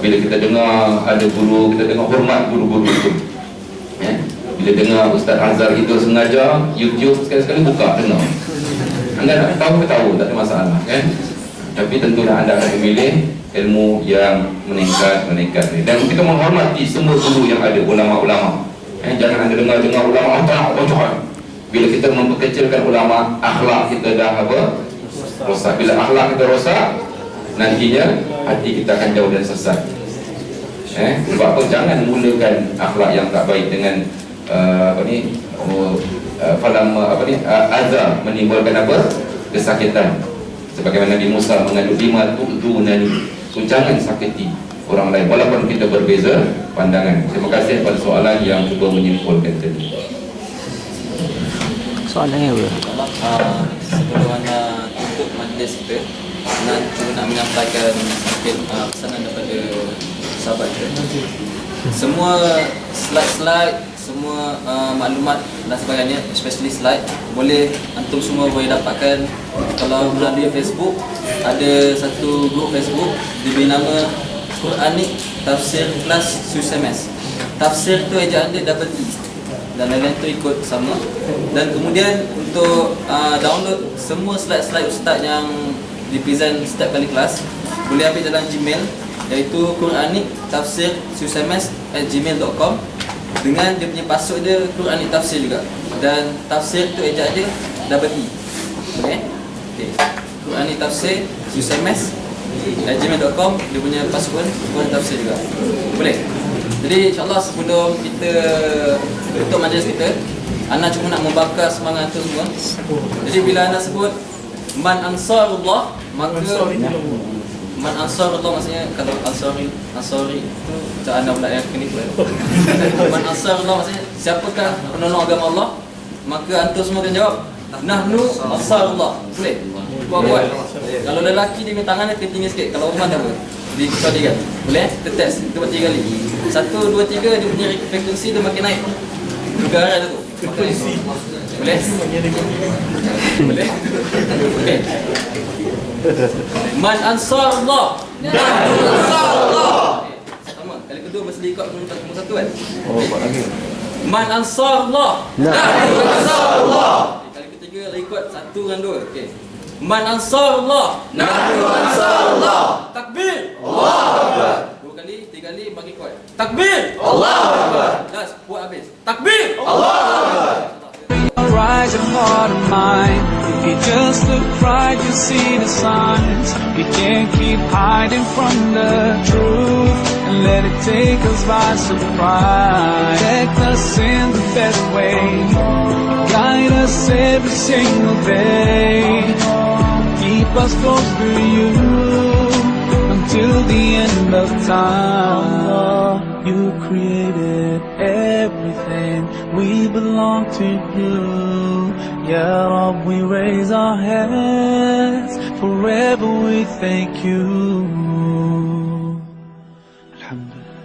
Bila kita dengar ada guru, kita dengar hormat guru-guru itu. Bila dengar Ustaz Azhar itu sengaja YouTube sekali-sekali buka, dengar. Anda nak tahu ke tahu, tak ada masalah kan. Tapi tentulah anda akan memilih ilmu yang meningkat. Dan kita menghormati semua guru yang ada, ulama-ulama. Jangan anda dengar ulama tak bocor. Bila kita memperkecilkan ulama, akhlak kita dah apa? Rosak. Bila akhlak kita rosak, nantinya hati kita akan jauh dan sesat. Sebab apa? Jangan mulakan akhlak yang tak baik dengan azab, menimbulkan apa? Kesakitan. Sebagaimana Nabi Musa mengandung 5 tu'dunani. So jangan sakiti orang lain walaupun kita berbeza pandangan. Terima kasih pada soalan yang cuba menyimpulkan tadi. Soalannya apa? Sebelum anda tutup majlis kita, nak menyampaikan sedikit pesanan daripada sahabat kita. Semua slide-slide, semua maklumat dan sebagainya, especially slide, boleh antum semua boleh dapatkan kalau melalui Facebook. Ada satu grup Facebook diberi nama Quranic Tafsir Kelas Susemes. Tafsir tu ejaan dia double E dan lain-lain tu ikut sama. Dan kemudian untuk download semua slide-slide ustaz yang dipresent setiap kali kelas, boleh ambil dalam Gmail, iaitu Quranic Tafsir Susemes @gmail.com, dengan dia punya password dia Quranic Tafsir juga, dan tafsir tu ejaan dia double E. Okay? Quranic Tafsir Susemes @gmail.com, dia punya password Quranic Tafsir juga. Boleh? Jadi insyaAllah sebelum kita tutup majlis kita, Ana cuma nak membakar semangat tu semua. Jadi bila Ana sebut Man Ansarullah, maka Man Ansarullah maksudnya, kalau Ansari itu macam Ana pula yang kena itu. Man Ansarullah maksudnya siapakah penolong agama Allah, maka antum semua akan jawab Nahnu Ansarullah. Boleh? Buat. Kalau lelaki dia punya tangan dia tinggi sikit, kalau perempuan apa? Dia kecuali kan? Boleh? Kita test, kita buat 3 kali. 1, 2, 3, dia punya frekuensi dia makin naik. Kegaran tu. Frekuensi. Boleh? Boleh? Okey. Man Ansarullah. Nahnu Ansarullah. Sama. Kali kedua mesti ikut nombor 1 kan? Oh, buat lagi. Man Ansarullah. Nahnu Ansarullah. Kali ketiga ikut 1 dan 2. Okey. Man Ansarullah. Nahnu Ansarullah. Takbir. Allahu Akbar. 2 kali, 3 kali bagi kuat. Takbir. Allahu Akbar. Dah buat habis. Takbir. Allahu Akbar. Rise and heart of mine. If you just look right, you see the signs. You can't keep hiding from the truth and let it take us by surprise. Protect us in the best way. Guide us every single day. Keep us close to you until the end of time. You created everything, we belong to you. Ya Rabb, we raise our hands, forever we thank you. Alhamdulillah.